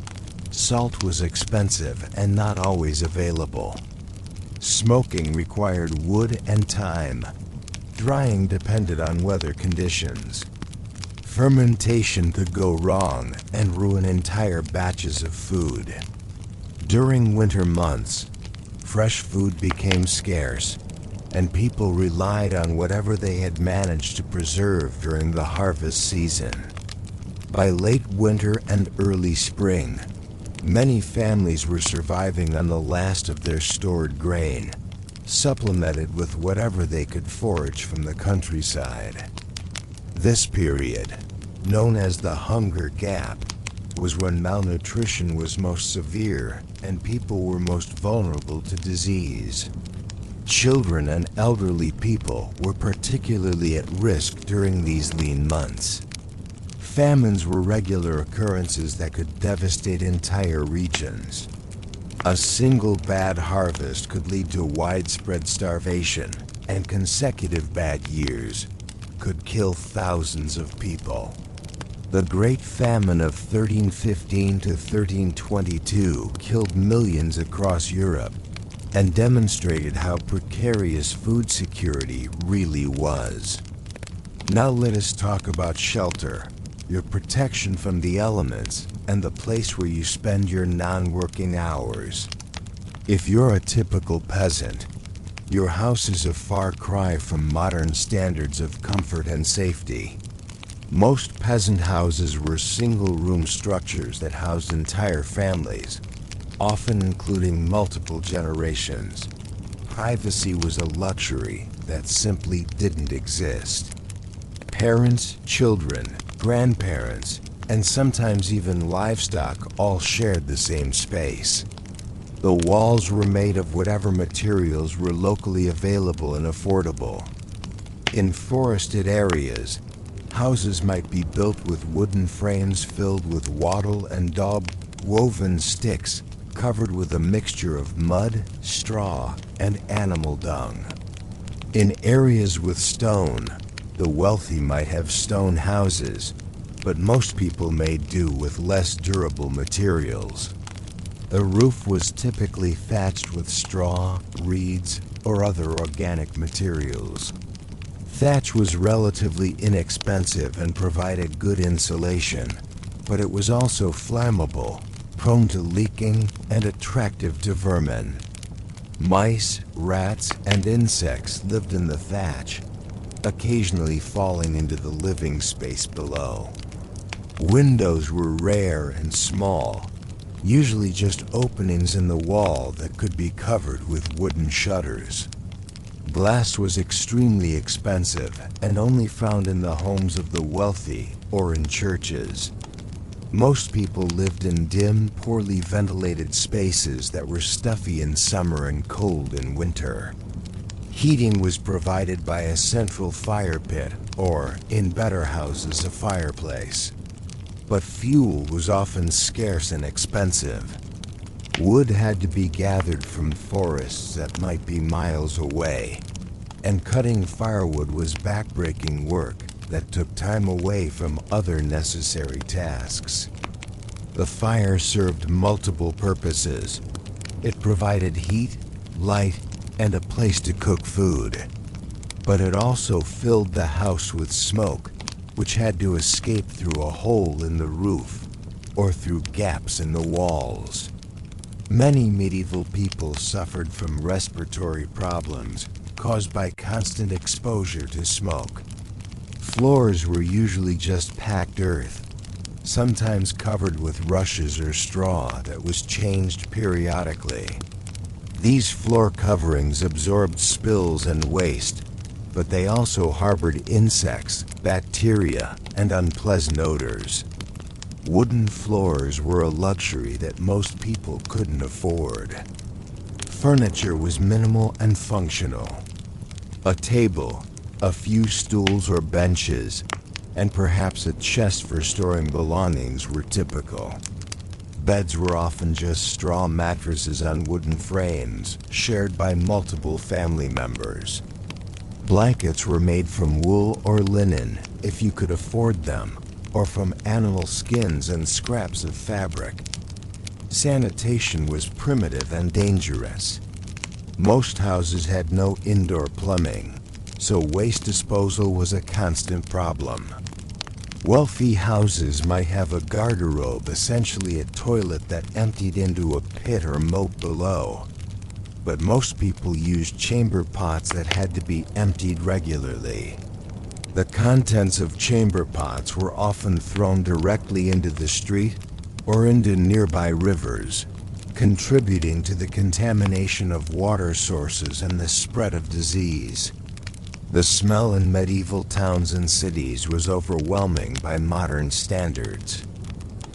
Speaker 2: Salt was expensive and not always available. Smoking required wood and time. Drying depended on weather conditions. Fermentation could go wrong and ruin entire batches of food. During winter months, fresh food became scarce, and people relied on whatever they had managed to preserve during the harvest season. By late winter and early spring, many families were surviving on the last of their stored grain, supplemented with whatever they could forage from the countryside. This period, known as the Hunger Gap, was when malnutrition was most severe and people were most vulnerable to disease. Children and elderly people were particularly at risk during these lean months. Famines were regular occurrences that could devastate entire regions. A single bad harvest could lead to widespread starvation, and consecutive bad years could kill thousands of people. The Great Famine of 1315 to 1322 killed millions across Europe and demonstrated how precarious food security really was. Now let us talk about shelter, your protection from the elements, and the place where you spend your non-working hours. If you're a typical peasant, your house is a far cry from modern standards of comfort and safety. Most peasant houses were single-room structures that housed entire families, often including multiple generations. Privacy was a luxury that simply didn't exist. Parents, children, grandparents, and sometimes even livestock all shared the same space. The walls were made of whatever materials were locally available and affordable. In forested areas, houses might be built with wooden frames filled with wattle and daub woven sticks covered with a mixture of mud, straw, and animal dung. In areas with stone, the wealthy might have stone houses, but most people made do with less durable materials. The roof was typically thatched with straw, reeds, or other organic materials. Thatch was relatively inexpensive and provided good insulation, but it was also flammable, prone to leaking, and attractive to vermin. Mice, rats, and insects lived in the thatch, occasionally falling into the living space below. Windows were rare and small, usually just openings in the wall that could be covered with wooden shutters. Glass was extremely expensive and only found in the homes of the wealthy or in churches. Most people lived in dim, poorly ventilated spaces that were stuffy in summer and cold in winter. Heating was provided by a central fire pit or, in better houses, a fireplace. But fuel was often scarce and expensive. Wood had to be gathered from forests that might be miles away, and cutting firewood was backbreaking work that took time away from other necessary tasks. The fire served multiple purposes. It provided heat, light, and a place to cook food. But it also filled the house with smoke, which had to escape through a hole in the roof or through gaps in the walls. Many medieval people suffered from respiratory problems caused by constant exposure to smoke. Floors were usually just packed earth, sometimes covered with rushes or straw that was changed periodically. These floor coverings absorbed spills and waste, but they also harbored insects, bacteria, and unpleasant odors. Wooden floors were a luxury that most people couldn't afford. Furniture was minimal and functional. A table, a few stools or benches, and perhaps a chest for storing belongings were typical. Beds were often just straw mattresses on wooden frames, shared by multiple family members. Blankets were made from wool or linen, if you could afford them, or from animal skins and scraps of fabric. Sanitation was primitive and dangerous. Most houses had no indoor plumbing, so waste disposal was a constant problem. Wealthy houses might have a garderobe, essentially a toilet that emptied into a pit or moat below. But most people used chamber pots that had to be emptied regularly. The contents of chamber pots were often thrown directly into the street or into nearby rivers, contributing to the contamination of water sources and the spread of disease. The smell in medieval towns and cities was overwhelming by modern standards.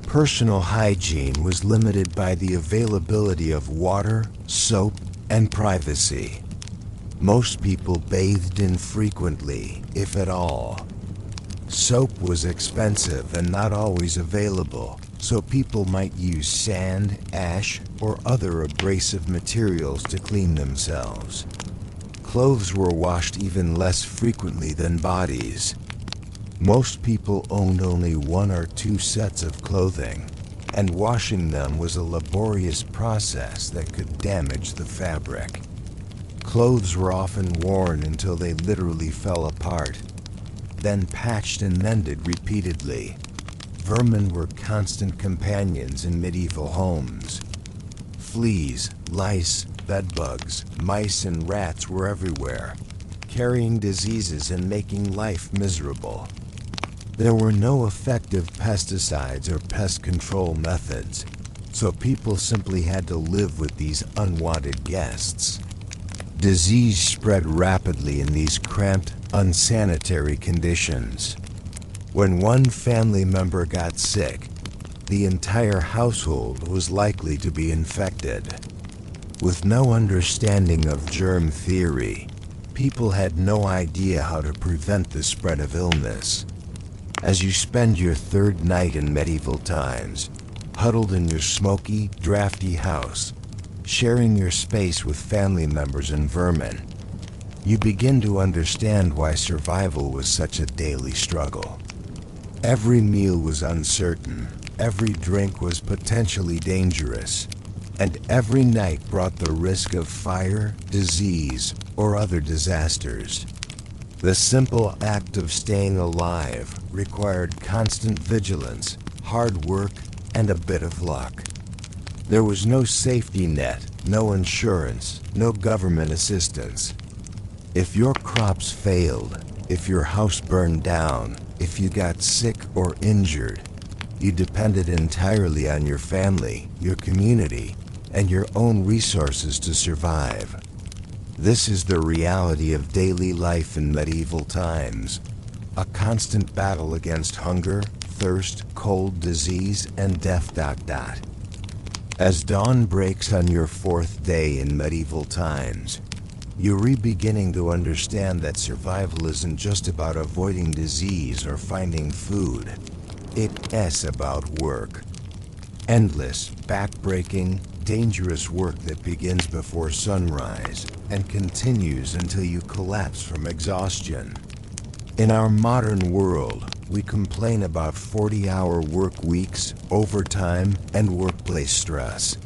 Speaker 2: Personal hygiene was limited by the availability of water, soap, and privacy. Most people bathed infrequently, if at all. Soap was expensive and not always available, so people might use sand, ash, or other abrasive materials to clean themselves. Clothes were washed even less frequently than bodies. Most people owned only one or two sets of clothing, and washing them was a laborious process that could damage the fabric. Clothes were often worn until they literally fell apart, then patched and mended repeatedly. Vermin were constant companions in medieval homes. Fleas, lice, bedbugs, mice, and rats were everywhere, carrying diseases and making life miserable. There were no effective pesticides or pest control methods, so people simply had to live with these unwanted guests. Disease spread rapidly in these cramped, unsanitary conditions. When one family member got sick, the entire household was likely to be infected. With no understanding of germ theory, people had no idea how to prevent the spread of illness. As you spend your third night in medieval times, huddled in your smoky, draughty house, sharing your space with family members and vermin, you begin to understand why survival was such a daily struggle. Every meal was uncertain, every drink was potentially dangerous, and every night brought the risk of fire, disease, or other disasters. The simple act of staying alive required constant vigilance, hard work, and a bit of luck. There was no safety net, no insurance, no government assistance. If your crops failed, if your house burned down, if you got sick or injured, you depended entirely on your family, your community, and your own resources to survive. This is the reality of daily life in medieval times, a constant battle against hunger, thirst, cold, disease, and death. As dawn breaks on your fourth day in medieval times, you're beginning to understand that survival isn't just about avoiding disease or finding food. It's about work. Endless, back-breaking, dangerous work that begins before sunrise and continues until you collapse from exhaustion. In our modern world, we complain about 40-hour work weeks, overtime, and workplace stress.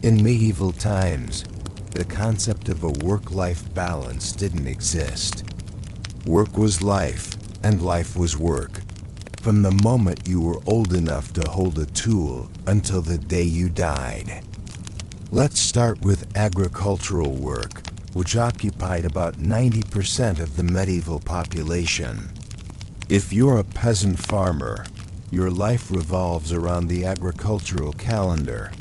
Speaker 2: In medieval times, the concept of a work-life balance didn't exist. Work was life, and life was work, from the moment you were old enough to hold a tool until the day you died. Let's start with agricultural work, which occupied about 90% of the medieval population. If you're a peasant farmer, your life revolves around the agricultural calendar,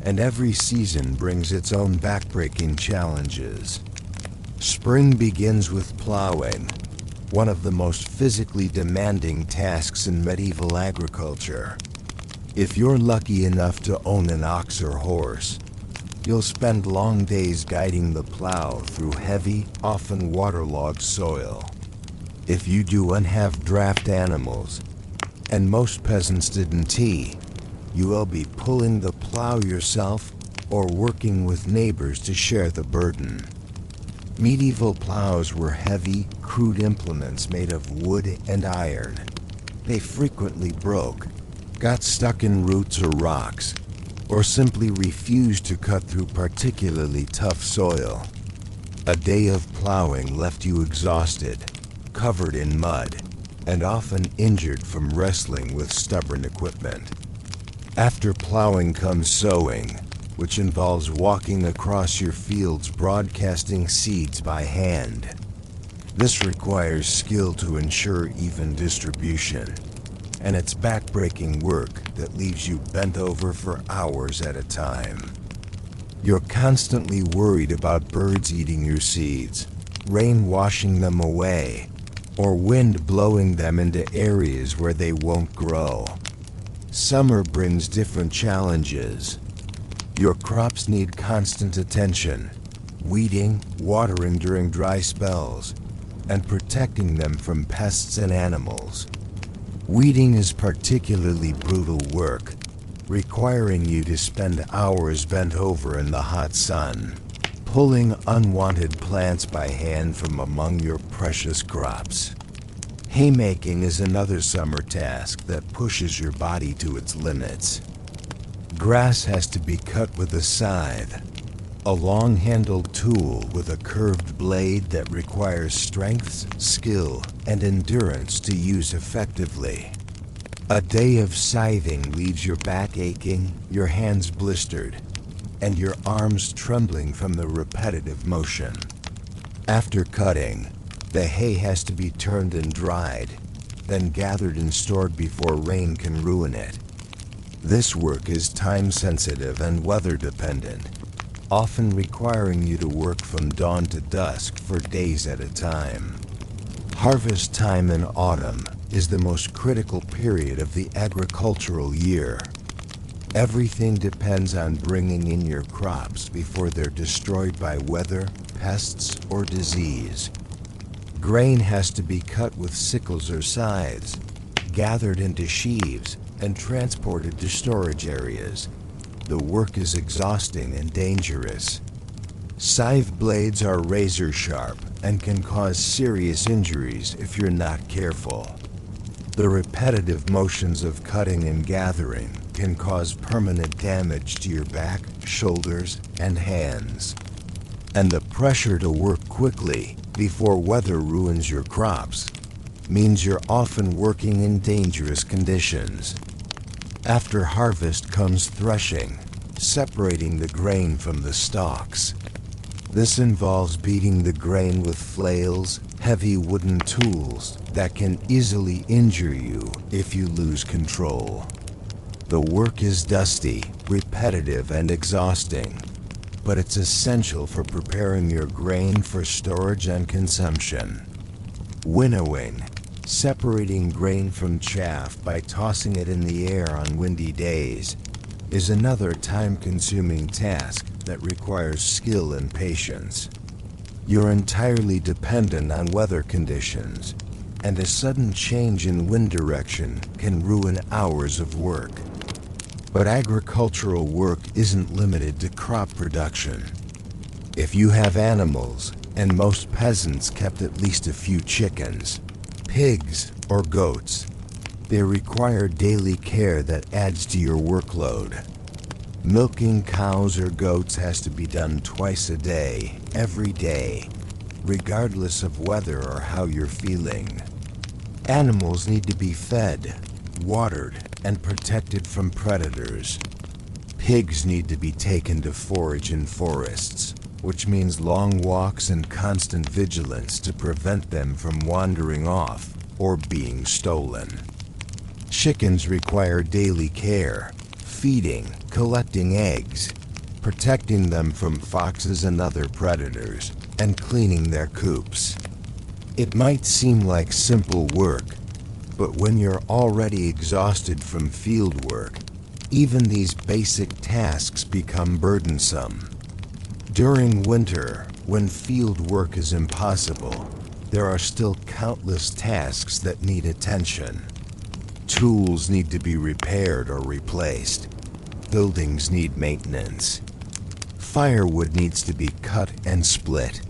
Speaker 2: and every season brings its own backbreaking challenges. Spring begins with plowing, one of the most physically demanding tasks in medieval agriculture. If you're lucky enough to own an ox or horse, you'll spend long days guiding the plow through heavy, often waterlogged soil. If you do have draft animals, and most peasants didn't, you will be pulling the plow yourself or working with neighbors to share the burden. Medieval plows were heavy, crude implements made of wood and iron. They frequently broke, got stuck in roots or rocks, or simply refused to cut through particularly tough soil. A day of plowing left you exhausted, covered in mud, and often injured from wrestling with stubborn equipment. After plowing comes sowing, which involves walking across your fields broadcasting seeds by hand. This requires skill to ensure even distribution, and it's backbreaking work that leaves you bent over for hours at a time. You're constantly worried about birds eating your seeds, rain washing them away, or wind blowing them into areas where they won't grow. Summer brings different challenges. Your crops need constant attention, weeding, watering during dry spells, and protecting them from pests and animals. Weeding is particularly brutal work, requiring you to spend hours bent over in the hot sun, pulling unwanted plants by hand from among your precious crops. Haymaking is another summer task that pushes your body to its limits. Grass has to be cut with a scythe, a long-handled tool with a curved blade that requires strength, skill, and endurance to use effectively. A day of scything leaves your back aching, your hands blistered, and your arms trembling from the repetitive motion. After cutting, the hay has to be turned and dried, then gathered and stored before rain can ruin it. This work is time-sensitive and weather-dependent, often requiring you to work from dawn to dusk for days at a time. Harvest time in autumn is the most critical period of the agricultural year. Everything depends on bringing in your crops before they're destroyed by weather, pests, or disease. Grain has to be cut with sickles or scythes, gathered into sheaves, and transported to storage areas. The work is exhausting and dangerous. Scythe blades are razor sharp and can cause serious injuries if you're not careful. The repetitive motions of cutting and gathering can cause permanent damage to your back, shoulders, and hands. And the pressure to work quickly before weather ruins your crops means you're often working in dangerous conditions. After harvest comes threshing, separating the grain from the stalks. This involves beating the grain with flails, heavy wooden tools that can easily injure you if you lose control. The work is dusty, repetitive, and exhausting, but it's essential for preparing your grain for storage and consumption. Winnowing, separating grain from chaff by tossing it in the air on windy days, is another time-consuming task that requires skill and patience. You're entirely dependent on weather conditions, and a sudden change in wind direction can ruin hours of work. But agricultural work isn't limited to crop production. If you have animals, and most peasants kept at least a few chickens, pigs, or goats, they require daily care that adds to your workload. Milking cows or goats has to be done twice a day, every day, regardless of weather or how you're feeling. Animals need to be fed, watered, and protected from predators. Pigs need to be taken to forage in forests, which means long walks and constant vigilance to prevent them from wandering off or being stolen. Chickens require daily care, feeding, collecting eggs, protecting them from foxes and other predators, and cleaning their coops. It might seem like simple work, but when you're already exhausted from field work, even these basic tasks become burdensome. During winter, when field work is impossible, there are still countless tasks that need attention. Tools need to be repaired or replaced. Buildings need maintenance. Firewood needs to be cut and split.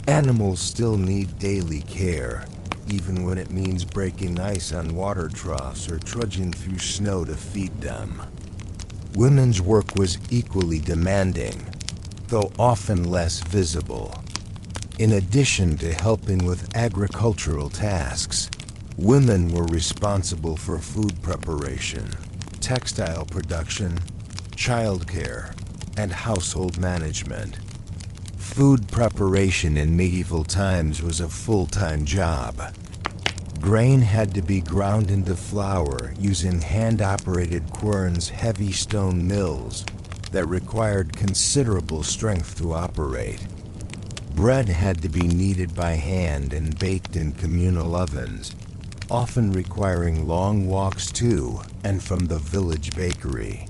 Speaker 2: Animals still need daily care, even when it means breaking ice on water troughs or trudging through snow to feed them. Women's work was equally demanding, though often less visible. In addition to helping with agricultural tasks, women were responsible for food preparation, textile production, childcare, and household management. Food preparation in medieval times was a full-time job. Grain had to be ground into flour using hand-operated querns, heavy stone mills that required considerable strength to operate. Bread had to be kneaded by hand and baked in communal ovens, often requiring long walks to and from the village bakery.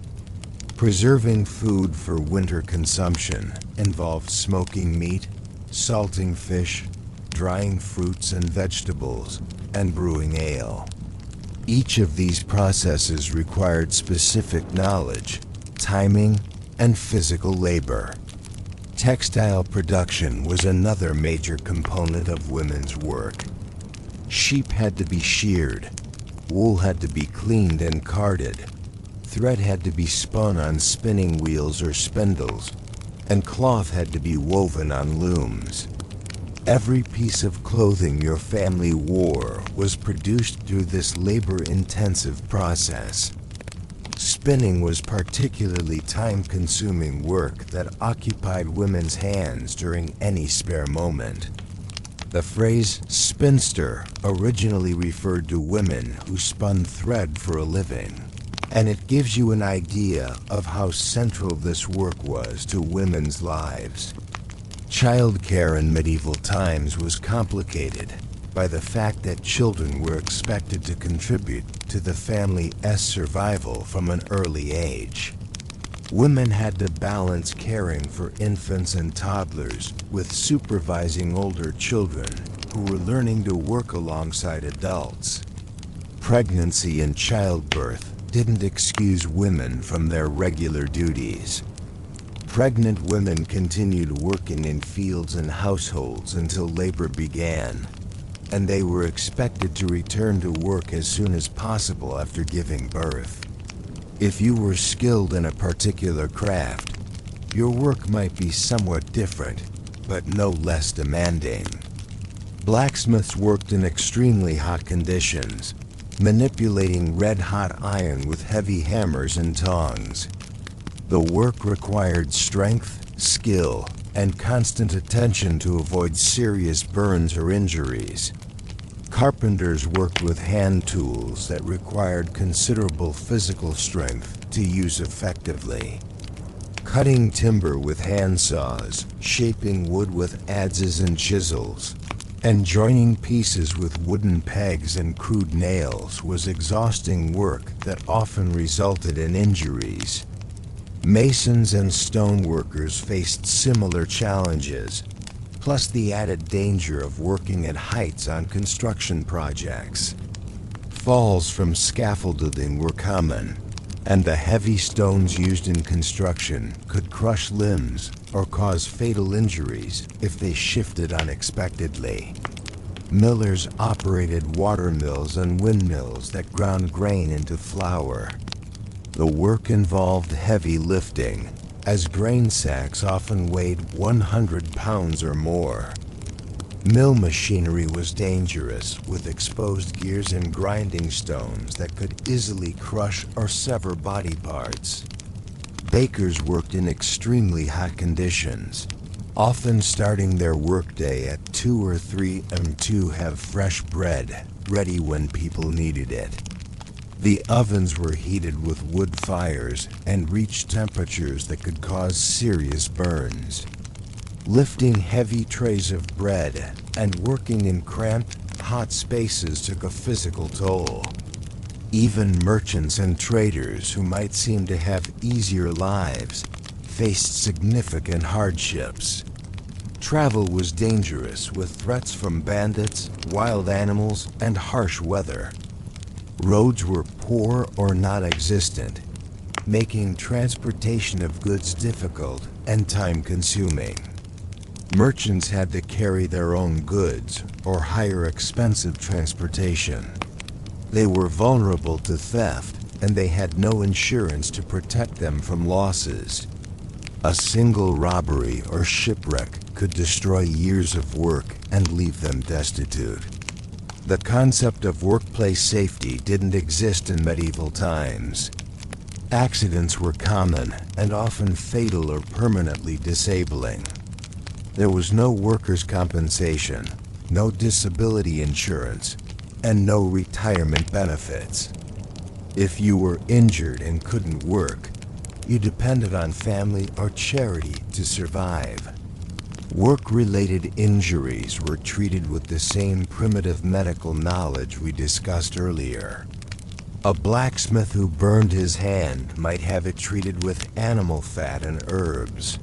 Speaker 2: Preserving food for winter consumption involved smoking meat, salting fish, drying fruits and vegetables, and brewing ale. Each of these processes required specific knowledge, timing, and physical labor. Textile production was another major component of women's work. Sheep had to be sheared, wool had to be cleaned and carded, thread had to be spun on spinning wheels or spindles, and cloth had to be woven on looms. Every piece of clothing your family wore was produced through this labor-intensive process. Spinning was particularly time-consuming work that occupied women's hands during any spare moment. The phrase spinster originally referred to women who spun thread for a living, and it gives you an idea of how central this work was to women's lives. Childcare in medieval times was complicated by the fact that children were expected to contribute to the family's survival from an early age. Women had to balance caring for infants and toddlers with supervising older children who were learning to work alongside adults. Pregnancy and childbirth didn't excuse women from their regular duties. Pregnant women continued working in fields and households until labor began, and they were expected to return to work as soon as possible after giving birth. If you were skilled in a particular craft, your work might be somewhat different, but no less demanding. Blacksmiths worked in extremely hot conditions, manipulating red-hot iron with heavy hammers and tongs. The work required strength, skill, and constant attention to avoid serious burns or injuries. Carpenters worked with hand tools that required considerable physical strength to use effectively. Cutting timber with hand saws, shaping wood with adzes and chisels, and joining pieces with wooden pegs and crude nails was exhausting work that often resulted in injuries. Masons and stoneworkers faced similar challenges, plus the added danger of working at heights on construction projects. Falls from scaffolding were common, and the heavy stones used in construction could crush limbs or cause fatal injuries if they shifted unexpectedly. Millers operated water mills and windmills that ground grain into flour. The work involved heavy lifting, as grain sacks often weighed 100 pounds or more. Mill machinery was dangerous, with exposed gears and grinding stones that could easily crush or sever body parts. Bakers worked in extremely hot conditions, often starting their workday at 2 or 3 a.m. to have fresh bread ready when people needed it. The ovens were heated with wood fires and reached temperatures that could cause serious burns. Lifting heavy trays of bread and working in cramped, hot spaces took a physical toll. Even merchants and traders who might seem to have easier lives faced significant hardships. Travel was dangerous, with threats from bandits, wild animals, and harsh weather. Roads were poor or non-existent, making transportation of goods difficult and time-consuming. Merchants had to carry their own goods or hire expensive transportation. They were vulnerable to theft, and they had no insurance to protect them from losses. A single robbery or shipwreck could destroy years of work and leave them destitute. The concept of workplace safety didn't exist in medieval times. Accidents were common and often fatal or permanently disabling. There was no workers' compensation, no disability insurance, and no retirement benefits. If you were injured and couldn't work, you depended on family or charity to survive. Work-related injuries were treated with the same primitive medical knowledge we discussed earlier. A blacksmith who burned his hand might have it treated with animal fat and herbs.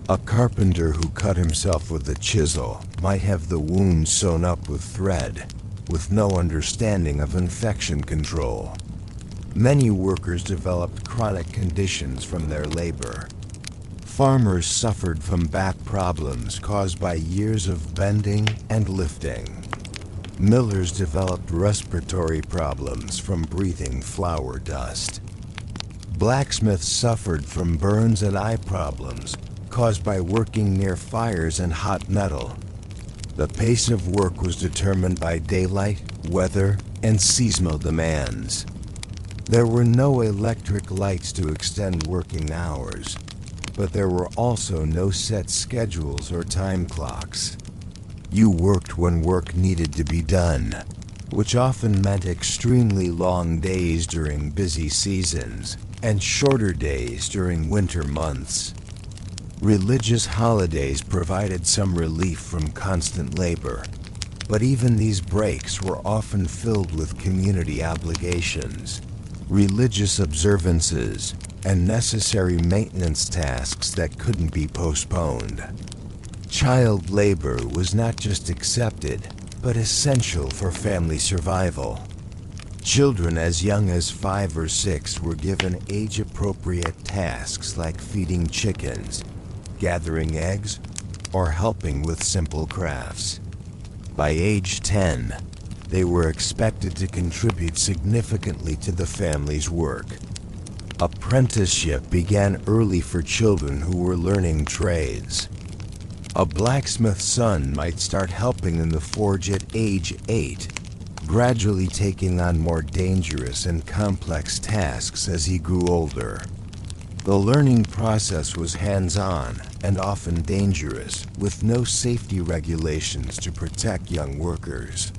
Speaker 2: A carpenter who cut himself with a chisel might have the wound sewn up with thread, with no understanding of infection control. Many workers developed chronic conditions from their labor. Farmers suffered from back problems caused by years of bending and lifting. Millers developed respiratory problems from breathing flour dust. Blacksmiths suffered from burns and eye problems caused by working near fires and hot metal. The pace of work was determined by daylight, weather, and seasonal demands. There were no electric lights to extend working hours, but there were also no set schedules or time clocks. You worked when work needed to be done, which often meant extremely long days during busy seasons and shorter days during winter months. Religious holidays provided some relief from constant labor, but even these breaks were often filled with community obligations, religious observances, and necessary maintenance tasks that couldn't be postponed. Child labor was not just accepted, but essential for family survival. Children as young as 5 or 6 were given age-appropriate tasks like feeding chickens, gathering eggs, or helping with simple crafts. By age 10, they were expected to contribute significantly to the family's work. Apprenticeship began early for children who were learning trades. A blacksmith's son might start helping in the forge at age 8, gradually taking on more dangerous and complex tasks as he grew older. The learning process was hands-on and often dangerous, with no safety regulations to protect young workers.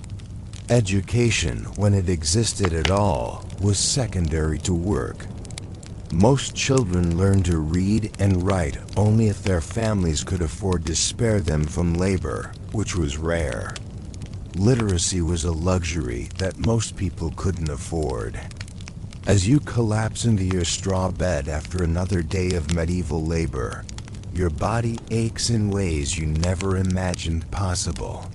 Speaker 2: Education, when it existed at all, was secondary to work. Most children learned to read and write only if their families could afford to spare them from labor, which was rare. Literacy was a luxury that most people couldn't afford. As you collapse into your straw bed after another day of medieval labor, your body aches in ways you never imagined possible.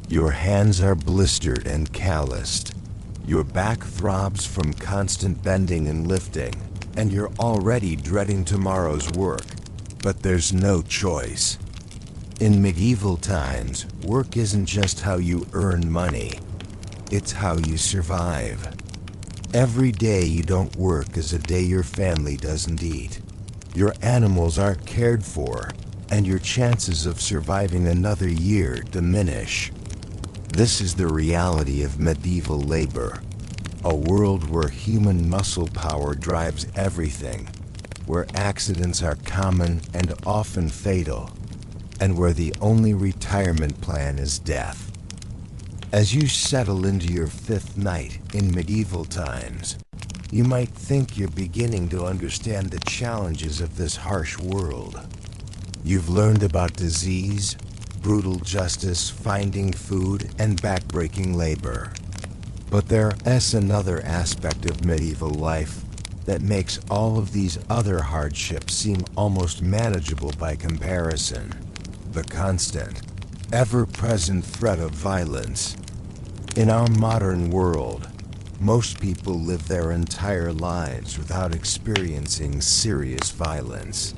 Speaker 2: Your hands are blistered and calloused. Your back throbs from constant bending and lifting, and you're already dreading tomorrow's work, but there's no choice. In medieval times, work isn't just how you earn money, it's how you survive. Every day you don't work is a day your family doesn't eat. Your animals aren't cared for, and your chances of surviving another year diminish. This is the reality of medieval labor, a world where human muscle power drives everything, where accidents are common and often fatal, and where the only retirement plan is death. As you settle into your 5th night in medieval times, you might think you're beginning to understand the challenges of this harsh world. You've learned about disease, brutal justice, finding food, and backbreaking labor. But there's another aspect of medieval life that makes all of these other hardships seem almost manageable by comparison. The constant, ever-present threat of violence. In our modern world, most people live their entire lives without experiencing serious violence.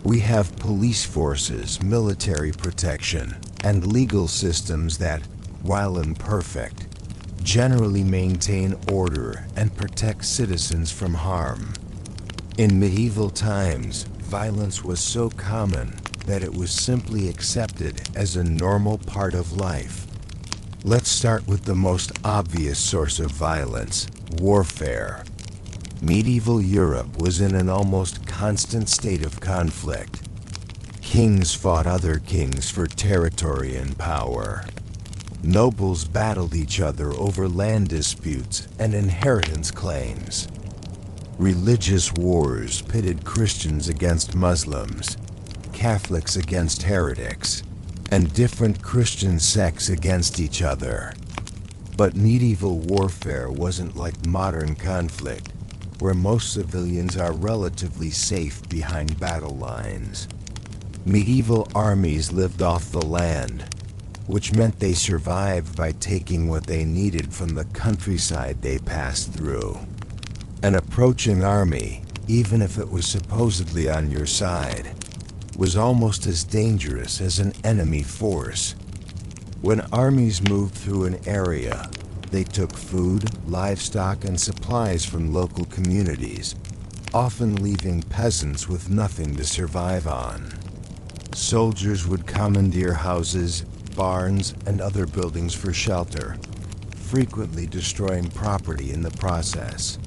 Speaker 2: We have police forces, military protection, and legal systems that, while imperfect, generally maintain order and protect citizens from harm. In medieval times, violence was so common that it was simply accepted as a normal part of life. Let's start with the most obvious source of violence: warfare. Medieval Europe was in an almost constant state of conflict. Kings fought other kings for territory and power. Nobles battled each other over land disputes and inheritance claims. Religious wars pitted Christians against Muslims, Catholics against heretics, and different Christian sects against each other. But medieval warfare wasn't like modern conflict, where most civilians are relatively safe behind battle lines. Medieval armies lived off the land, which meant they survived by taking what they needed from the countryside they passed through. An approaching army, even if it was supposedly on your side, was almost as dangerous as an enemy force. When armies moved through an area, they took food, livestock, and supplies from local communities, often leaving peasants with nothing to survive on. Soldiers would commandeer houses, barns, and other buildings for shelter, frequently destroying property in the process.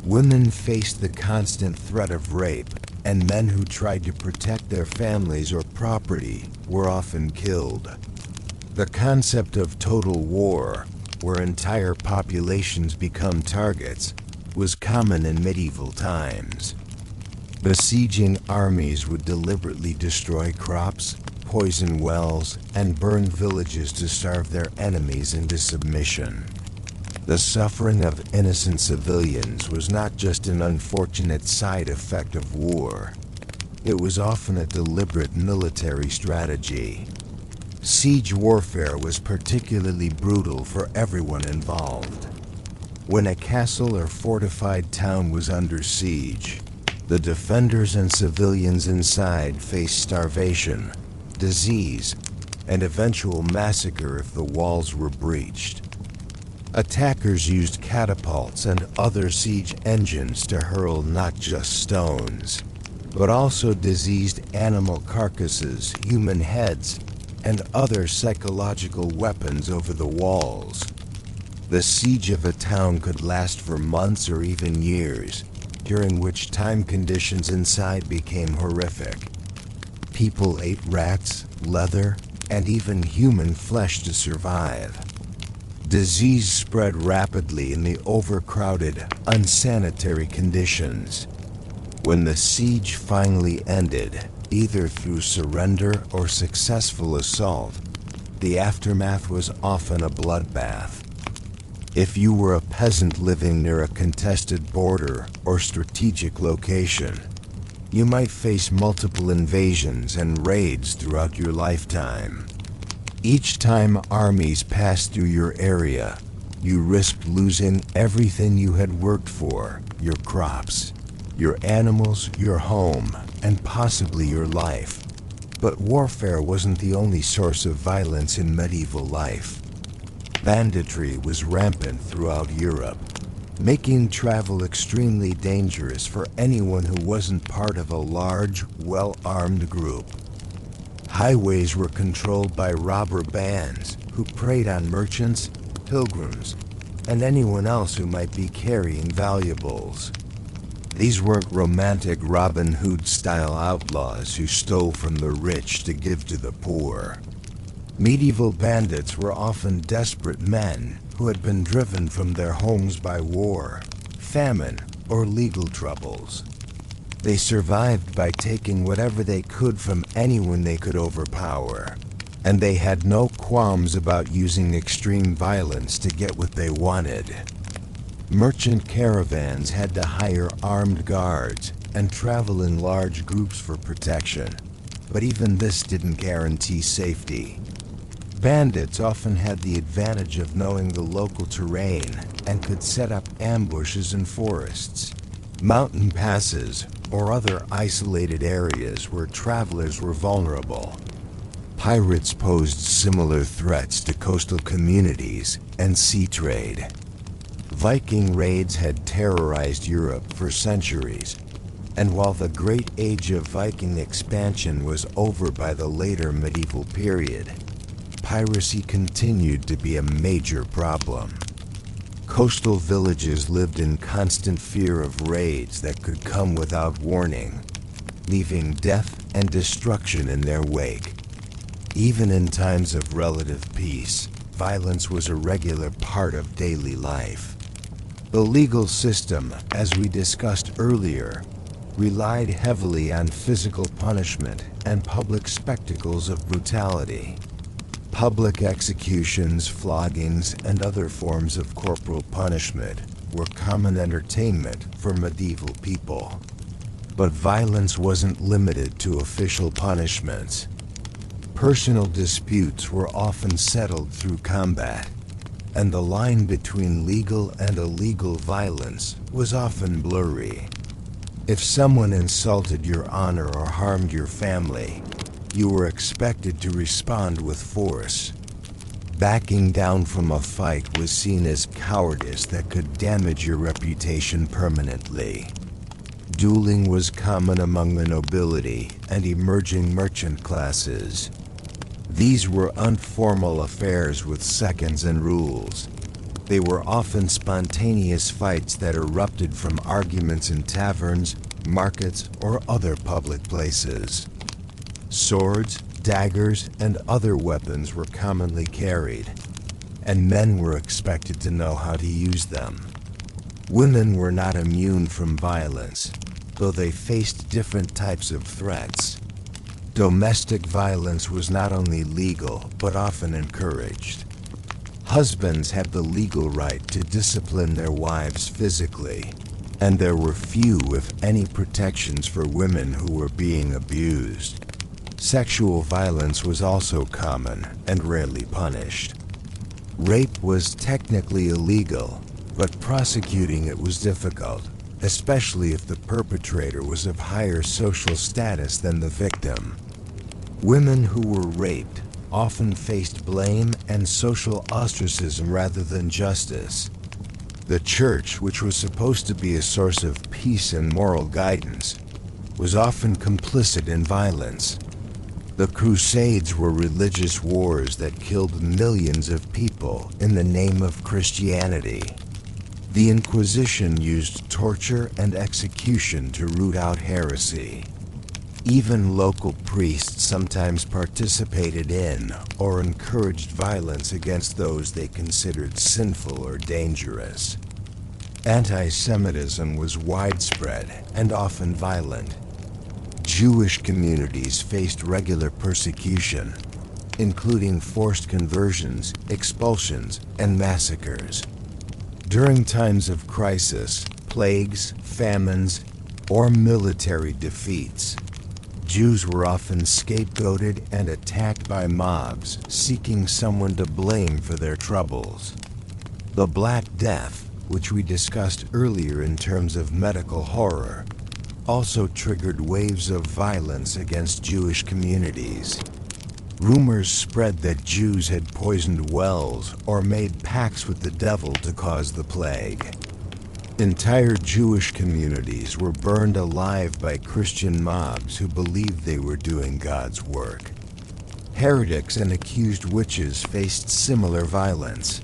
Speaker 2: Women faced the constant threat of rape, and men who tried to protect their families or property were often killed. The concept of total war, where entire populations become targets, was common in medieval times. Besieging armies would deliberately destroy crops, poison wells, and burn villages to starve their enemies into submission. The suffering of innocent civilians was not just an unfortunate side effect of war. It was often a deliberate military strategy. Siege warfare was particularly brutal for everyone involved. When a castle or fortified town was under siege, the defenders and civilians inside faced starvation, disease, and eventual massacre if the walls were breached. Attackers used catapults and other siege engines to hurl not just stones, but also diseased animal carcasses, human heads, and other psychological weapons over the walls. The siege of a town could last for months or even years, during which time conditions inside became horrific. People ate rats, leather, and even human flesh to survive. Disease spread rapidly in the overcrowded, unsanitary conditions. When the siege finally ended, either through surrender or successful assault, the aftermath was often a bloodbath. If you were a peasant living near a contested border or strategic location, you might face multiple invasions and raids throughout your lifetime. Each time armies passed through your area, you risked losing everything you had worked for: your crops, your animals, your home, and possibly your life. But warfare wasn't the only source of violence in medieval life. Banditry was rampant throughout Europe, making travel extremely dangerous for anyone who wasn't part of a large, well-armed group. Highways were controlled by robber bands who preyed on merchants, pilgrims, and anyone else who might be carrying valuables. These weren't romantic Robin Hood-style outlaws who stole from the rich to give to the poor. Medieval bandits were often desperate men who had been driven from their homes by war, famine, or legal troubles. They survived by taking whatever they could from anyone they could overpower, and they had no qualms about using extreme violence to get what they wanted. Merchant caravans had to hire armed guards and travel in large groups for protection, but even this didn't guarantee safety. Bandits often had the advantage of knowing the local terrain and could set up ambushes in forests, mountain passes, or other isolated areas where travelers were vulnerable. Pirates posed similar threats to coastal communities and sea trade. Viking raids had terrorized Europe for centuries, and while the great age of Viking expansion was over by the later medieval period, piracy continued to be a major problem. Coastal villages lived in constant fear of raids that could come without warning, leaving death and destruction in their wake. Even in times of relative peace, violence was a regular part of daily life. The legal system, as we discussed earlier, relied heavily on physical punishment and public spectacles of brutality. Public executions, floggings, and other forms of corporal punishment were common entertainment for medieval people. But violence wasn't limited to official punishments. Personal disputes were often settled through combat, and the line between legal and illegal violence was often blurry. If someone insulted your honor or harmed your family, you were expected to respond with force. Backing down from a fight was seen as cowardice that could damage your reputation permanently. Dueling was common among the nobility and emerging merchant classes. These were informal affairs with seconds and rules. They were often spontaneous fights that erupted from arguments in taverns, markets, or other public places. Swords, daggers, and other weapons were commonly carried, and men were expected to know how to use them. Women were not immune from violence, though they faced different types of threats. Domestic violence was not only legal, but often encouraged. Husbands had the legal right to discipline their wives physically, and there were few, if any, protections for women who were being abused. Sexual violence was also common and rarely punished. Rape was technically illegal, but prosecuting it was difficult, especially if the perpetrator was of higher social status than the victim. Women who were raped often faced blame and social ostracism rather than justice. The church, which was supposed to be a source of peace and moral guidance, was often complicit in violence. The Crusades were religious wars that killed millions of people in the name of Christianity. The Inquisition used torture and execution to root out heresy. Even local priests sometimes participated in or encouraged violence against those they considered sinful or dangerous. Anti-Semitism was widespread and often violent. Jewish communities faced regular persecution, including forced conversions, expulsions, and massacres. During times of crisis, plagues, famines, or military defeats, Jews were often scapegoated and attacked by mobs seeking someone to blame for their troubles. The Black Death, which we discussed earlier in terms of medical horror, also triggered waves of violence against Jewish communities. Rumors spread that Jews had poisoned wells or made pacts with the devil to cause the plague. Entire Jewish communities were burned alive by Christian mobs who believed they were doing God's work. Heretics and accused witches faced similar violence.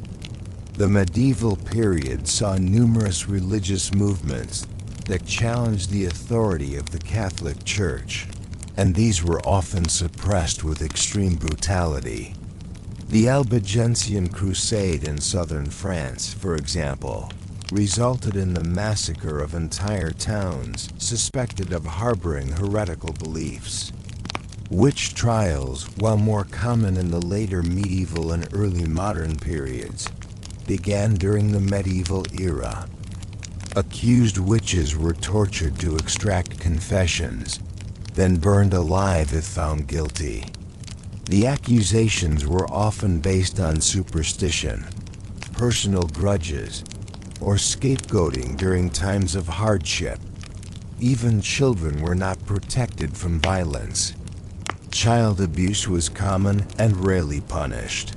Speaker 2: The medieval period saw numerous religious movements that challenged the authority of the Catholic Church, and these were often suppressed with extreme brutality. The Albigensian Crusade in southern France, for example, resulted in the massacre of entire towns suspected of harboring heretical beliefs. Witch trials, while more common in the later medieval and early modern periods, began during the medieval era. Accused witches were tortured to extract confessions, then burned alive if found guilty. The accusations were often based on superstition, personal grudges, or scapegoating during times of hardship. Even children were not protected from violence. Child abuse was common and rarely punished.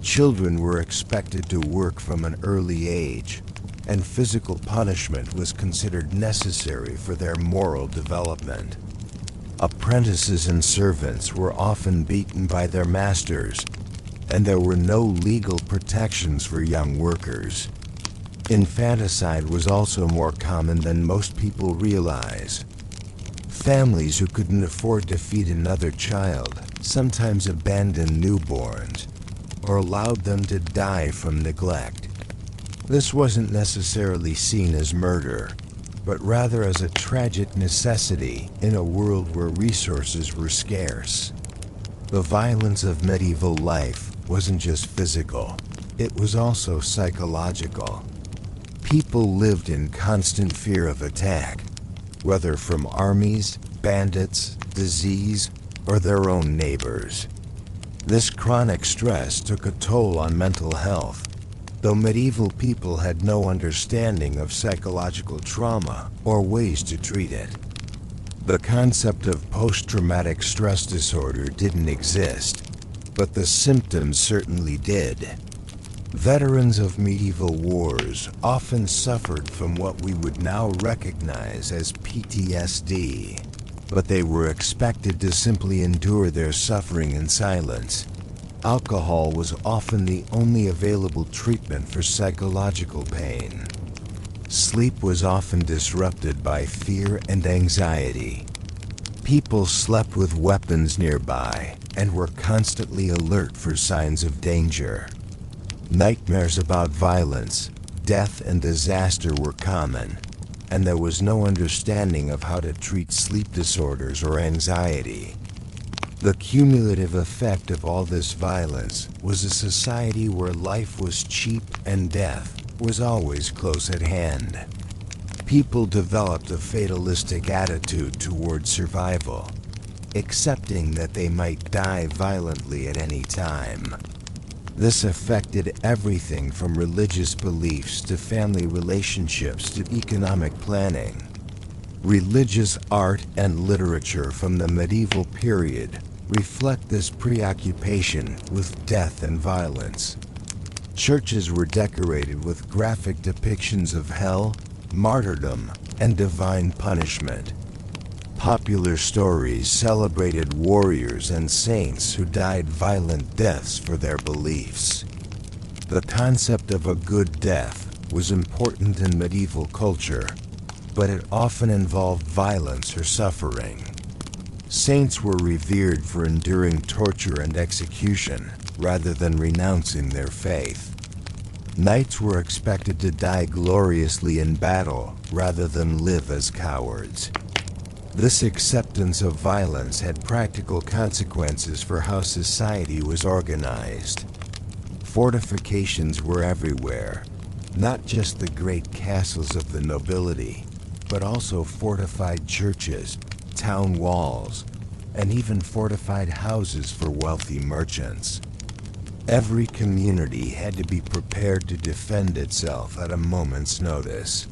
Speaker 2: Children were expected to work from an early age, and physical punishment was considered necessary for their moral development. Apprentices and servants were often beaten by their masters, and there were no legal protections for young workers. Infanticide was also more common than most people realize. Families who couldn't afford to feed another child sometimes abandoned newborns or allowed them to die from neglect. This wasn't necessarily seen as murder, but rather as a tragic necessity in a world where resources were scarce. The violence of medieval life wasn't just physical, it was also psychological. People lived in constant fear of attack, whether from armies, bandits, disease, or their own neighbors. This chronic stress took a toll on mental health, though medieval people had no understanding of psychological trauma or ways to treat it. The concept of post-traumatic stress disorder didn't exist, but the symptoms certainly did. Veterans of medieval wars often suffered from what we would now recognize as PTSD, but they were expected to simply endure their suffering in silence. Alcohol was often the only available treatment for psychological pain. Sleep was often disrupted by fear and anxiety. People slept with weapons nearby and were constantly alert for signs of danger. Nightmares about violence, death, and disaster were common, and there was no understanding of how to treat sleep disorders or anxiety. The cumulative effect of all this violence was a society where life was cheap and death was always close at hand. People developed a fatalistic attitude toward survival, accepting that they might die violently at any time. This affected everything from religious beliefs to family relationships to economic planning. Religious art and literature from the medieval period reflect this preoccupation with death and violence. Churches were decorated with graphic depictions of hell, martyrdom, and divine punishment. Popular stories celebrated warriors and saints who died violent deaths for their beliefs. The concept of a good death was important in medieval culture, but it often involved violence or suffering. Saints were revered for enduring torture and execution rather than renouncing their faith. Knights were expected to die gloriously in battle rather than live as cowards. This acceptance of violence had practical consequences for how society was organized. Fortifications were everywhere, not just the great castles of the nobility, but also fortified churches, town walls, and even fortified houses for wealthy merchants. Every community had to be prepared to defend itself at a moment's notice.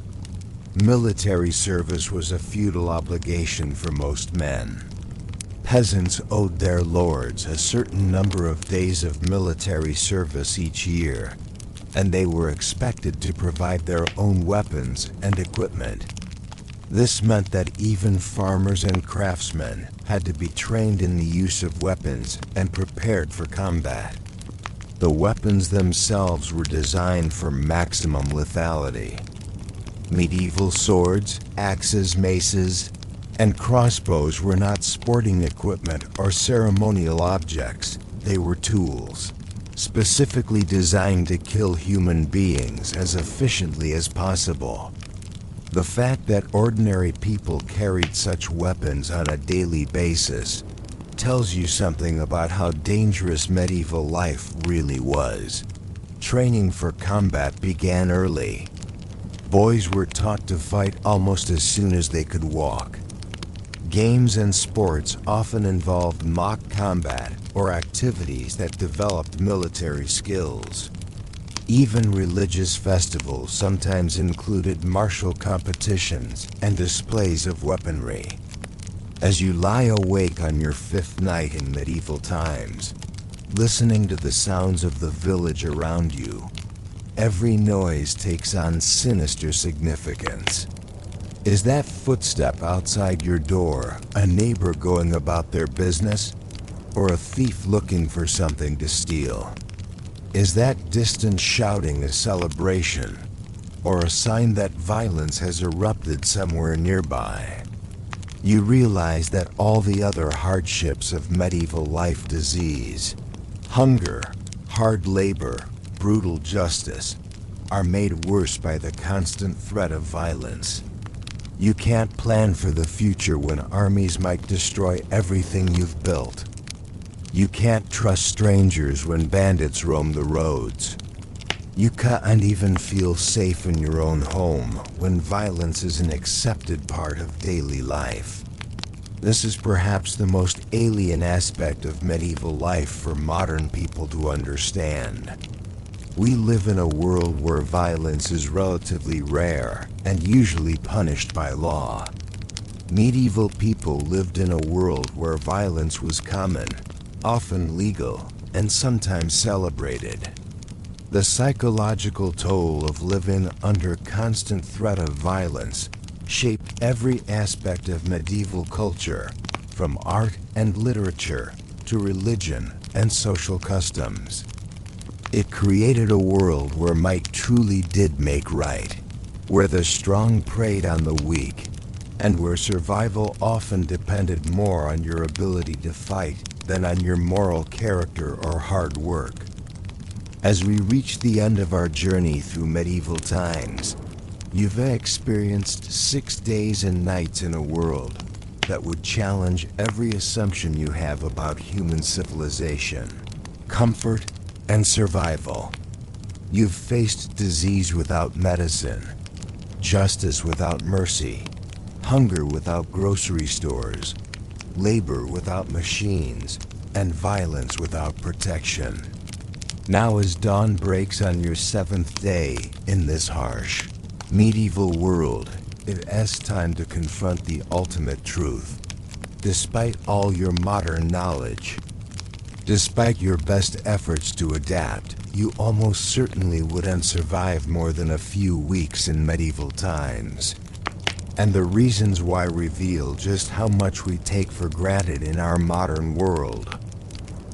Speaker 2: Military service was a feudal obligation for most men. Peasants owed their lords a certain number of days of military service each year, and they were expected to provide their own weapons and equipment. This meant that even farmers and craftsmen had to be trained in the use of weapons and prepared for combat. The weapons themselves were designed for maximum lethality. Medieval swords, axes, maces, and crossbows were not sporting equipment or ceremonial objects. They were tools, specifically designed to kill human beings as efficiently as possible. The fact that ordinary people carried such weapons on a daily basis tells you something about how dangerous medieval life really was. Training for combat began early. Boys were taught to fight almost as soon as they could walk. Games and sports often involved mock combat or activities that developed military skills. Even religious festivals sometimes included martial competitions and displays of weaponry. As you lie awake on your fifth night in medieval times, listening to the sounds of the village around you, every noise takes on sinister significance. Is that footstep outside your door a neighbor going about their business, or a thief looking for something to steal? Is that distant shouting a celebration, or a sign that violence has erupted somewhere nearby? You realize that all the other hardships of medieval life, disease, hunger, hard labor, brutal justice, are made worse by the constant threat of violence. You can't plan for the future when armies might destroy everything you've built. You can't trust strangers when bandits roam the roads. You can't even feel safe in your own home when violence is an accepted part of daily life. This is perhaps the most alien aspect of medieval life for modern people to understand. We live in a world where violence is relatively rare and usually punished by law. Medieval people lived in a world where violence was common, often legal, and sometimes celebrated. The psychological toll of living under constant threat of violence shaped every aspect of medieval culture, from art and literature to religion and social customs. It created a world where might truly did make right, where the strong preyed on the weak, and where survival often depended more on your ability to fight than on your moral character or hard work. As we reach the end of our journey through medieval times, you've experienced 6 days and nights in a world that would challenge every assumption you have about human civilization, comfort, and survival. You've faced disease without medicine, justice without mercy, hunger without grocery stores, labor without machines, and violence without protection. Now as dawn breaks on your 7th day in this harsh, medieval world, it is time to confront the ultimate truth. Despite all your modern knowledge, despite your best efforts to adapt, you almost certainly wouldn't survive more than a few weeks in medieval times. And the reasons why reveal just how much we take for granted in our modern world.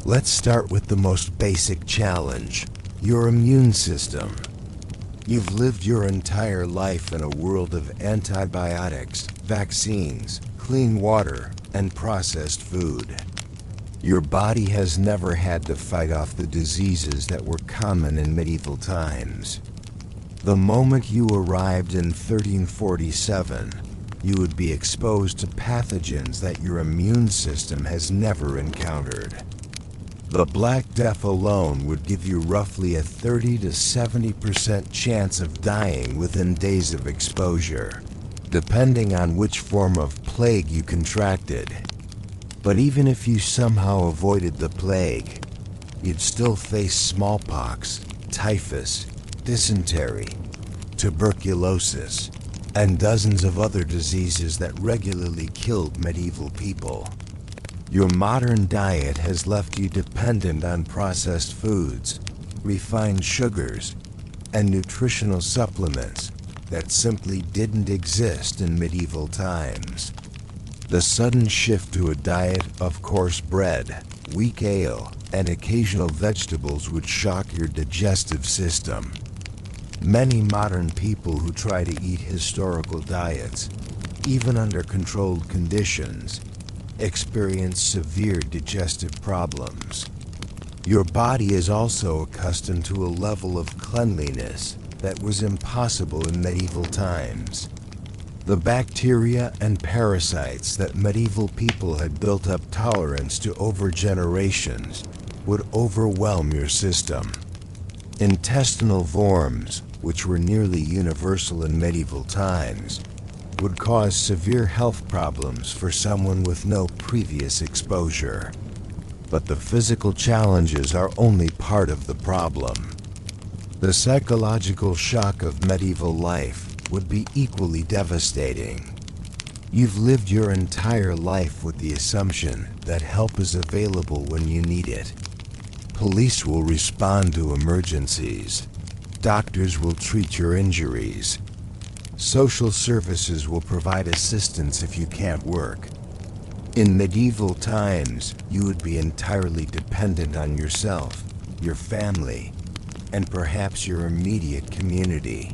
Speaker 2: Let's start with the most basic challenge, your immune system. You've lived your entire life in a world of antibiotics, vaccines, clean water, and processed food. Your body has never had to fight off the diseases that were common in medieval times. The moment you arrived in 1347, you would be exposed to pathogens that your immune system has never encountered. The Black Death alone would give you roughly a 30 to 70% chance of dying within days of exposure, depending on which form of plague you contracted. But even if you somehow avoided the plague, you'd still face smallpox, typhus, dysentery, tuberculosis, and dozens of other diseases that regularly killed medieval people. Your modern diet has left you dependent on processed foods, refined sugars, and nutritional supplements that simply didn't exist in medieval times. The sudden shift to a diet of coarse bread, weak ale, and occasional vegetables would shock your digestive system. Many modern people who try to eat historical diets, even under controlled conditions, experience severe digestive problems. Your body is also accustomed to a level of cleanliness that was impossible in medieval times. The bacteria and parasites that medieval people had built up tolerance to over generations would overwhelm your system. Intestinal worms, which were nearly universal in medieval times, would cause severe health problems for someone with no previous exposure. But the physical challenges are only part of the problem. The psychological shock of medieval life would be equally devastating. You've lived your entire life with the assumption that help is available when you need it. Police will respond to emergencies. Doctors will treat your injuries. Social services will provide assistance if you can't work. In medieval times, you would be entirely dependent on yourself, your family, and perhaps your immediate community.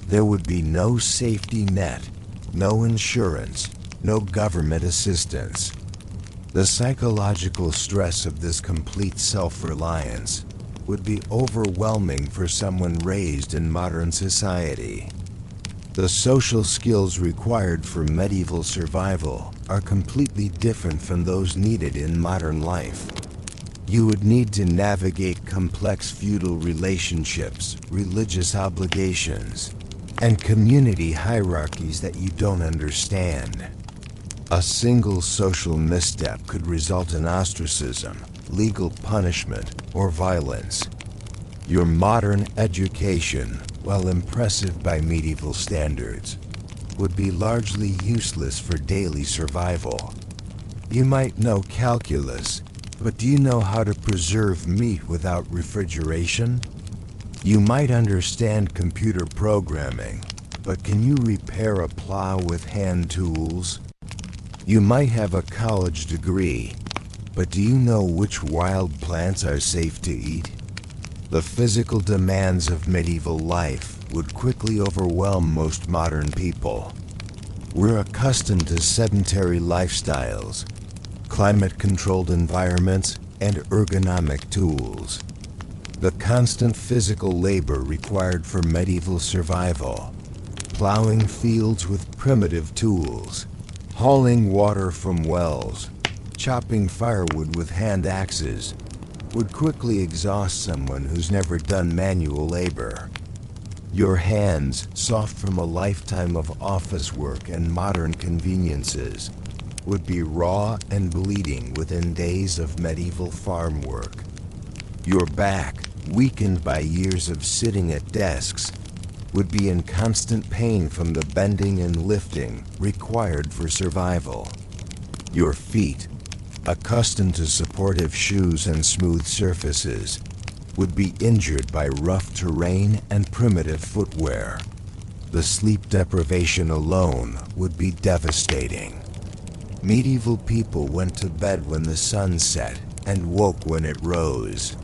Speaker 2: There would be no safety net, no insurance, no government assistance. The psychological stress of this complete self-reliance would be overwhelming for someone raised in modern society. The social skills required for medieval survival are completely different from those needed in modern life. You would need to navigate complex feudal relationships, religious obligations, and community hierarchies that you don't understand. A single social misstep could result in ostracism, legal punishment, or violence. Your modern education, while impressive by medieval standards, would be largely useless for daily survival. You might know calculus, But do you know how to preserve meat without refrigeration? You might understand computer programming, but can you repair a plow with hand tools? You might have a college degree, but do you know which wild plants are safe to eat? The physical demands of medieval life would quickly overwhelm most modern people. We're accustomed to sedentary lifestyles, climate-controlled environments, and ergonomic tools. The constant physical labor required for medieval survival, plowing fields with primitive tools, hauling water from wells, chopping firewood with hand axes, would quickly exhaust someone who's never done manual labor. Your hands, soft from a lifetime of office work and modern conveniences, would be raw and bleeding within days of medieval farm work. Your back, weakened by years of sitting at desks, would be in constant pain from the bending and lifting required for survival. Your feet, accustomed to supportive shoes and smooth surfaces, would be injured by rough terrain and primitive footwear. The sleep deprivation alone would be devastating. Medieval people went to bed when the sun set and woke when it rose.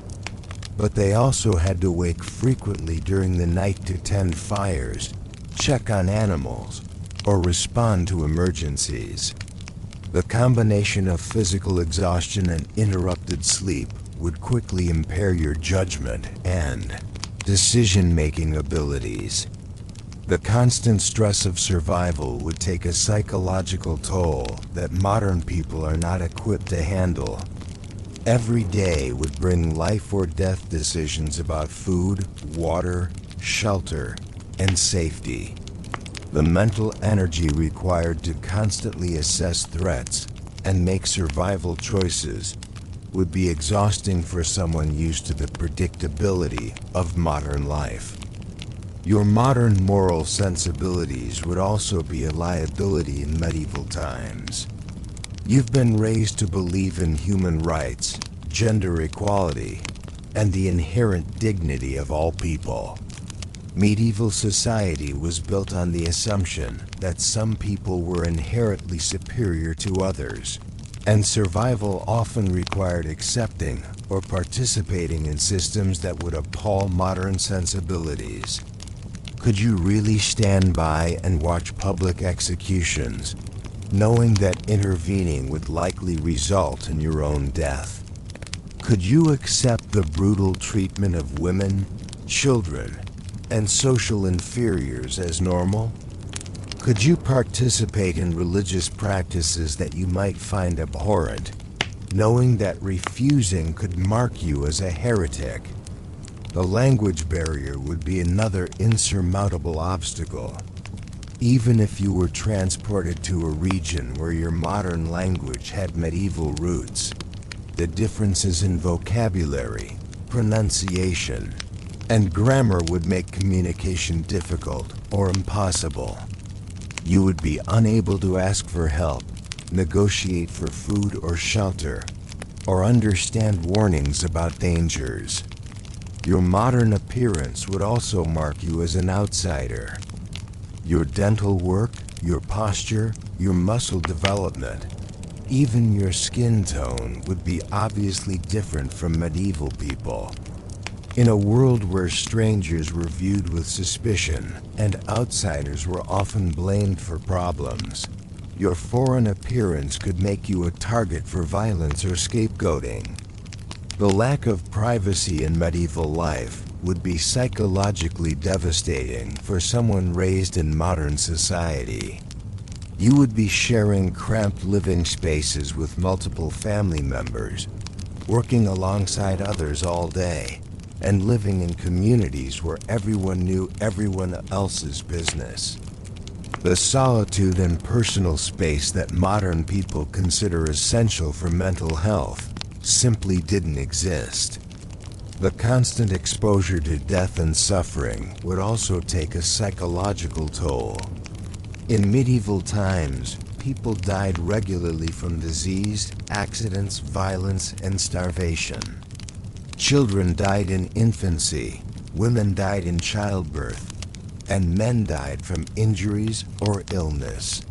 Speaker 2: But they also had to wake frequently during the night to tend fires, check on animals, or respond to emergencies. The combination of physical exhaustion and interrupted sleep would quickly impair your judgment and decision-making abilities. The constant stress of survival would take a psychological toll that modern people are not equipped to handle. Every day would bring life or death decisions about food, water, shelter, and safety. The mental energy required to constantly assess threats and make survival choices would be exhausting for someone used to the predictability of modern life. Your modern moral sensibilities would also be a liability in medieval times. You've been raised to believe in human rights, gender equality, and the inherent dignity of all people. Medieval society was built on the assumption that some people were inherently superior to others, and survival often required accepting or participating in systems that would appall modern sensibilities. Could you really stand by and watch public executions, knowing that intervening would likely result in your own death? Could you accept the brutal treatment of women, children, and social inferiors as normal? Could you participate in religious practices that you might find abhorrent, knowing that refusing could mark you as a heretic? The language barrier would be another insurmountable obstacle. Even if you were transported to a region where your modern language had medieval roots, the differences in vocabulary, pronunciation, and grammar would make communication difficult or impossible. You would be unable to ask for help, negotiate for food or shelter, or understand warnings about dangers. Your modern appearance would also mark you as an outsider. Your dental work, your posture, your muscle development, even your skin tone would be obviously different from medieval people. In a world where strangers were viewed with suspicion and outsiders were often blamed for problems, your foreign appearance could make you a target for violence or scapegoating. The lack of privacy in medieval life would be psychologically devastating for someone raised in modern society. You would be sharing cramped living spaces with multiple family members, working alongside others all day, and living in communities where everyone knew everyone else's business. The solitude and personal space that modern people consider essential for mental health simply didn't exist. The constant exposure to death and suffering would also take a psychological toll. In medieval times, people died regularly from disease, accidents, violence, and starvation. Children died in infancy, women died in childbirth, and men died from injuries or illness.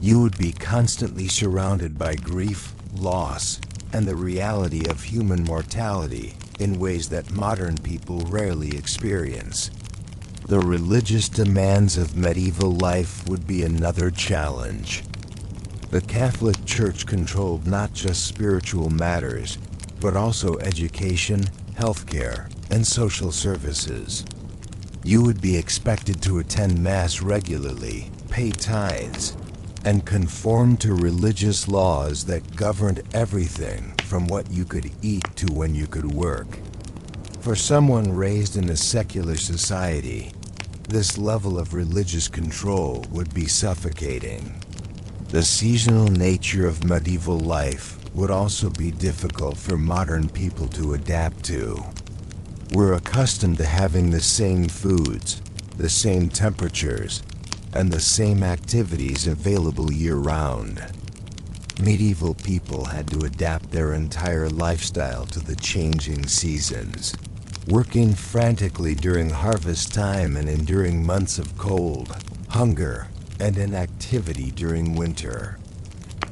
Speaker 2: You would be constantly surrounded by grief, loss, and the reality of human mortality in ways that modern people rarely experience. The religious demands of medieval life would be another challenge. The Catholic Church controlled not just spiritual matters, but also education, healthcare, and social services. You would be expected to attend Mass regularly, pay tithes, and conform to religious laws that governed everything from what you could eat to when you could work. For someone raised in a secular society, this level of religious control would be suffocating. The seasonal nature of medieval life would also be difficult for modern people to adapt to. We're accustomed to having the same foods, the same temperatures, and the same activities available year-round. Medieval people had to adapt their entire lifestyle to the changing seasons, working frantically during harvest time and enduring months of cold, hunger, and inactivity during winter.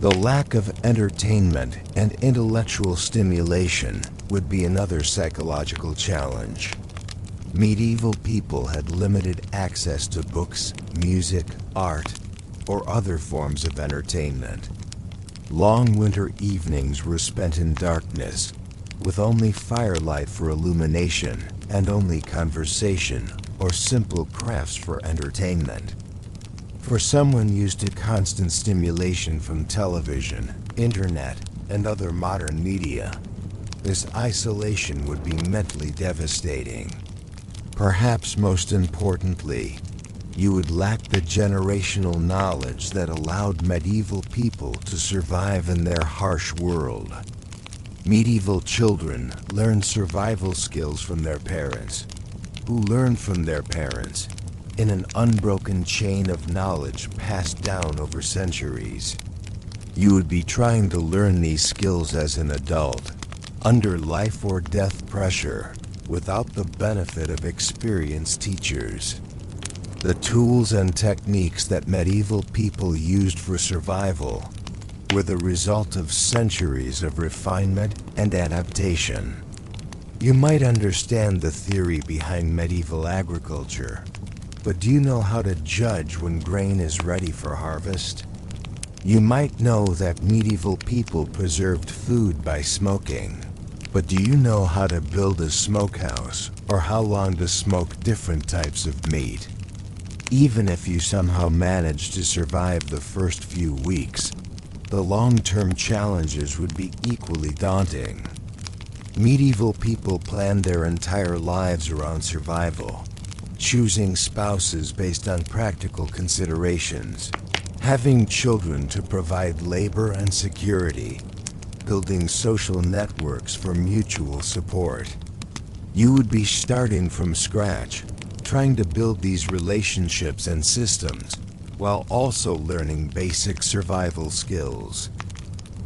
Speaker 2: The lack of entertainment and intellectual stimulation would be another psychological challenge. Medieval people had limited access to books, music, art, or other forms of entertainment. Long winter evenings were spent in darkness, with only firelight for illumination and only conversation or simple crafts for entertainment. For someone used to constant stimulation from television, internet, and other modern media, this isolation would be mentally devastating. Perhaps most importantly, you would lack the generational knowledge that allowed medieval people to survive in their harsh world. Medieval children learned survival skills from their parents, who learned from their parents, in an unbroken chain of knowledge passed down over centuries. You would be trying to learn these skills as an adult, under life or death pressure, without the benefit of experienced teachers. The tools and techniques that medieval people used for survival were the result of centuries of refinement and adaptation. You might understand the theory behind medieval agriculture, but do you know how to judge when grain is ready for harvest? You might know that medieval people preserved food by smoking, but do you know how to build a smokehouse or how long to smoke different types of meat? Even if you somehow managed to survive the first few weeks, the long-term challenges would be equally daunting. Medieval people planned their entire lives around survival, choosing spouses based on practical considerations, having children to provide labor and security, building social networks for mutual support. You would be starting from scratch, trying to build these relationships and systems, while also learning basic survival skills.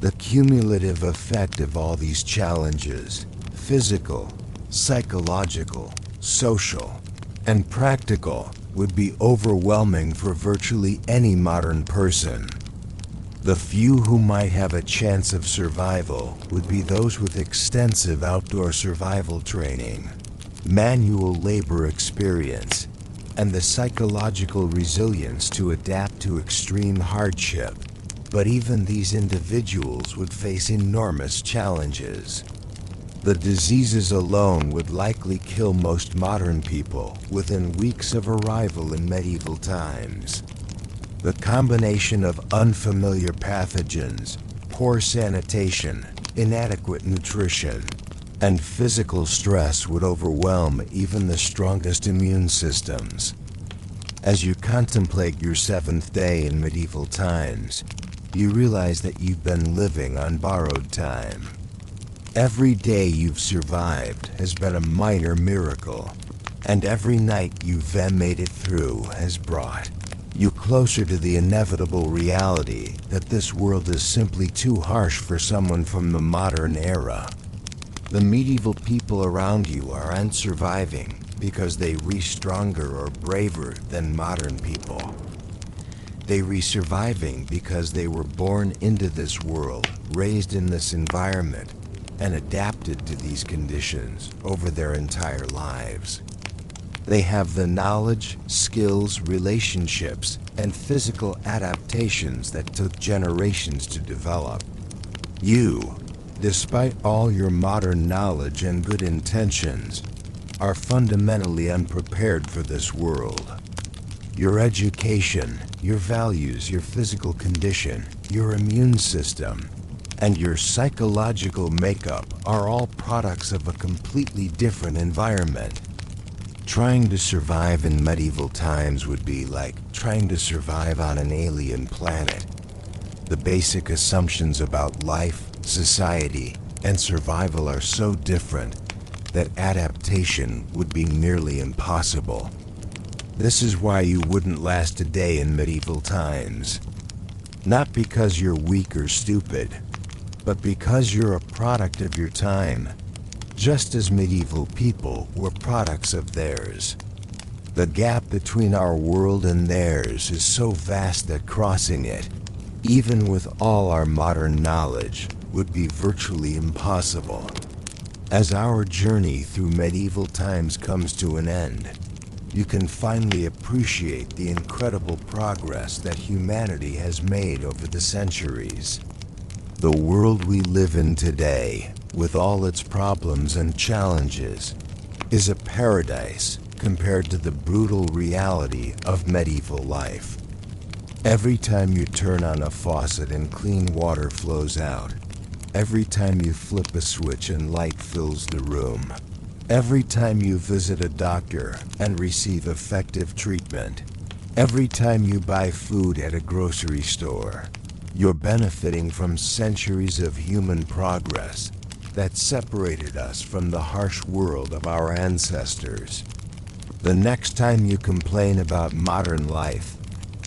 Speaker 2: The cumulative effect of all these challenges, physical, psychological, social, and practical, would be overwhelming for virtually any modern person. The few who might have a chance of survival would be those with extensive outdoor survival training, manual labor experience, and the psychological resilience to adapt to extreme hardship. But even these individuals would face enormous challenges. The diseases alone would likely kill most modern people within weeks of arrival in medieval times. The combination of unfamiliar pathogens, poor sanitation, inadequate nutrition, and physical stress would overwhelm even the strongest immune systems. As you contemplate your seventh day in medieval times, you realize that you've been living on borrowed time. Every day you've survived has been a minor miracle, and every night you've then made it through has brought you closer to the inevitable reality that this world is simply too harsh for someone from the modern era. The medieval people around you aren't surviving because they were stronger or braver than modern people. They were surviving because they were born into this world, raised in this environment, and adapted to these conditions over their entire lives. They have the knowledge, skills, relationships, and physical adaptations that took generations to develop. You, despite all your modern knowledge and good intentions, are fundamentally unprepared for this world. Your education, your values, your physical condition, your immune system, and your psychological makeup are all products of a completely different environment. Trying to survive in medieval times would be like trying to survive on an alien planet. The basic assumptions about life, society, and survival are so different that adaptation would be nearly impossible. This is why you wouldn't last a day in medieval times. Not because you're weak or stupid, but because you're a product of your time, just as medieval people were products of theirs. The gap between our world and theirs is so vast that crossing it, even with all our modern knowledge, would be virtually impossible. As our journey through medieval times comes to an end, you can finally appreciate the incredible progress that humanity has made over the centuries. The world we live in today, with all its problems and challenges, is a paradise compared to the brutal reality of medieval life. Every time you turn on a faucet and clean water flows out, every time you flip a switch and light fills the room, every time you visit a doctor and receive effective treatment, every time you buy food at a grocery store, you're benefiting from centuries of human progress that separated us from the harsh world of our ancestors. The next time you complain about modern life,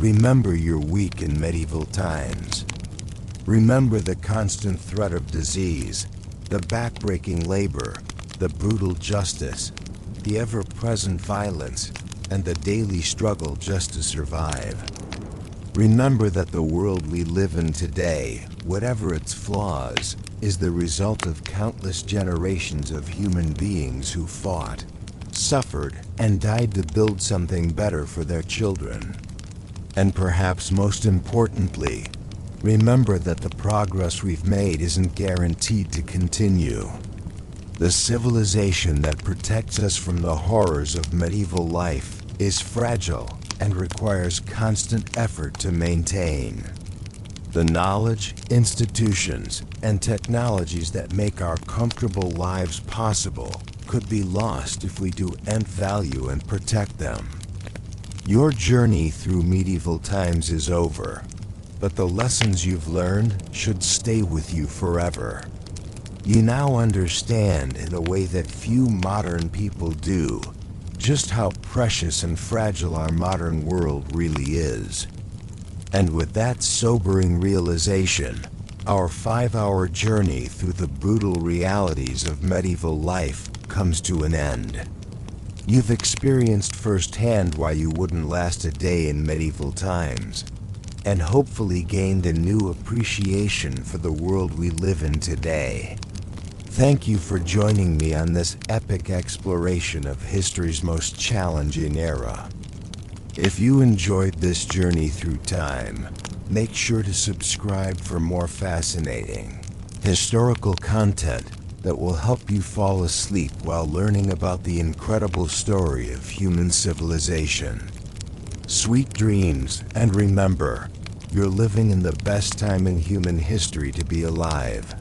Speaker 2: remember you're weak in medieval times. Remember the constant threat of disease, the backbreaking labor, the brutal justice, the ever-present violence, and the daily struggle just to survive. Remember that the world we live in today, whatever its flaws, is the result of countless generations of human beings who fought, suffered, and died to build something better for their children. And perhaps most importantly, remember that the progress we've made isn't guaranteed to continue. The civilization that protects us from the horrors of medieval life is fragile and requires constant effort to maintain. The knowledge, institutions, and technologies that make our comfortable lives possible could be lost if we don't value and protect them. Your journey through medieval times is over, but the lessons you've learned should stay with you forever. You now understand, in a way that few modern people do, just how precious and fragile our modern world really is. And with that sobering realization, our 5-hour journey through the brutal realities of medieval life comes to an end. You've experienced firsthand why you wouldn't last a day in medieval times, and hopefully gained a new appreciation for the world we live in today. Thank you for joining me on this epic exploration of history's most challenging era. If you enjoyed this journey through time, make sure to subscribe for more fascinating, historical content that will help you fall asleep while learning about the incredible story of human civilization. Sweet dreams, and remember, you're living in the best time in human history to be alive.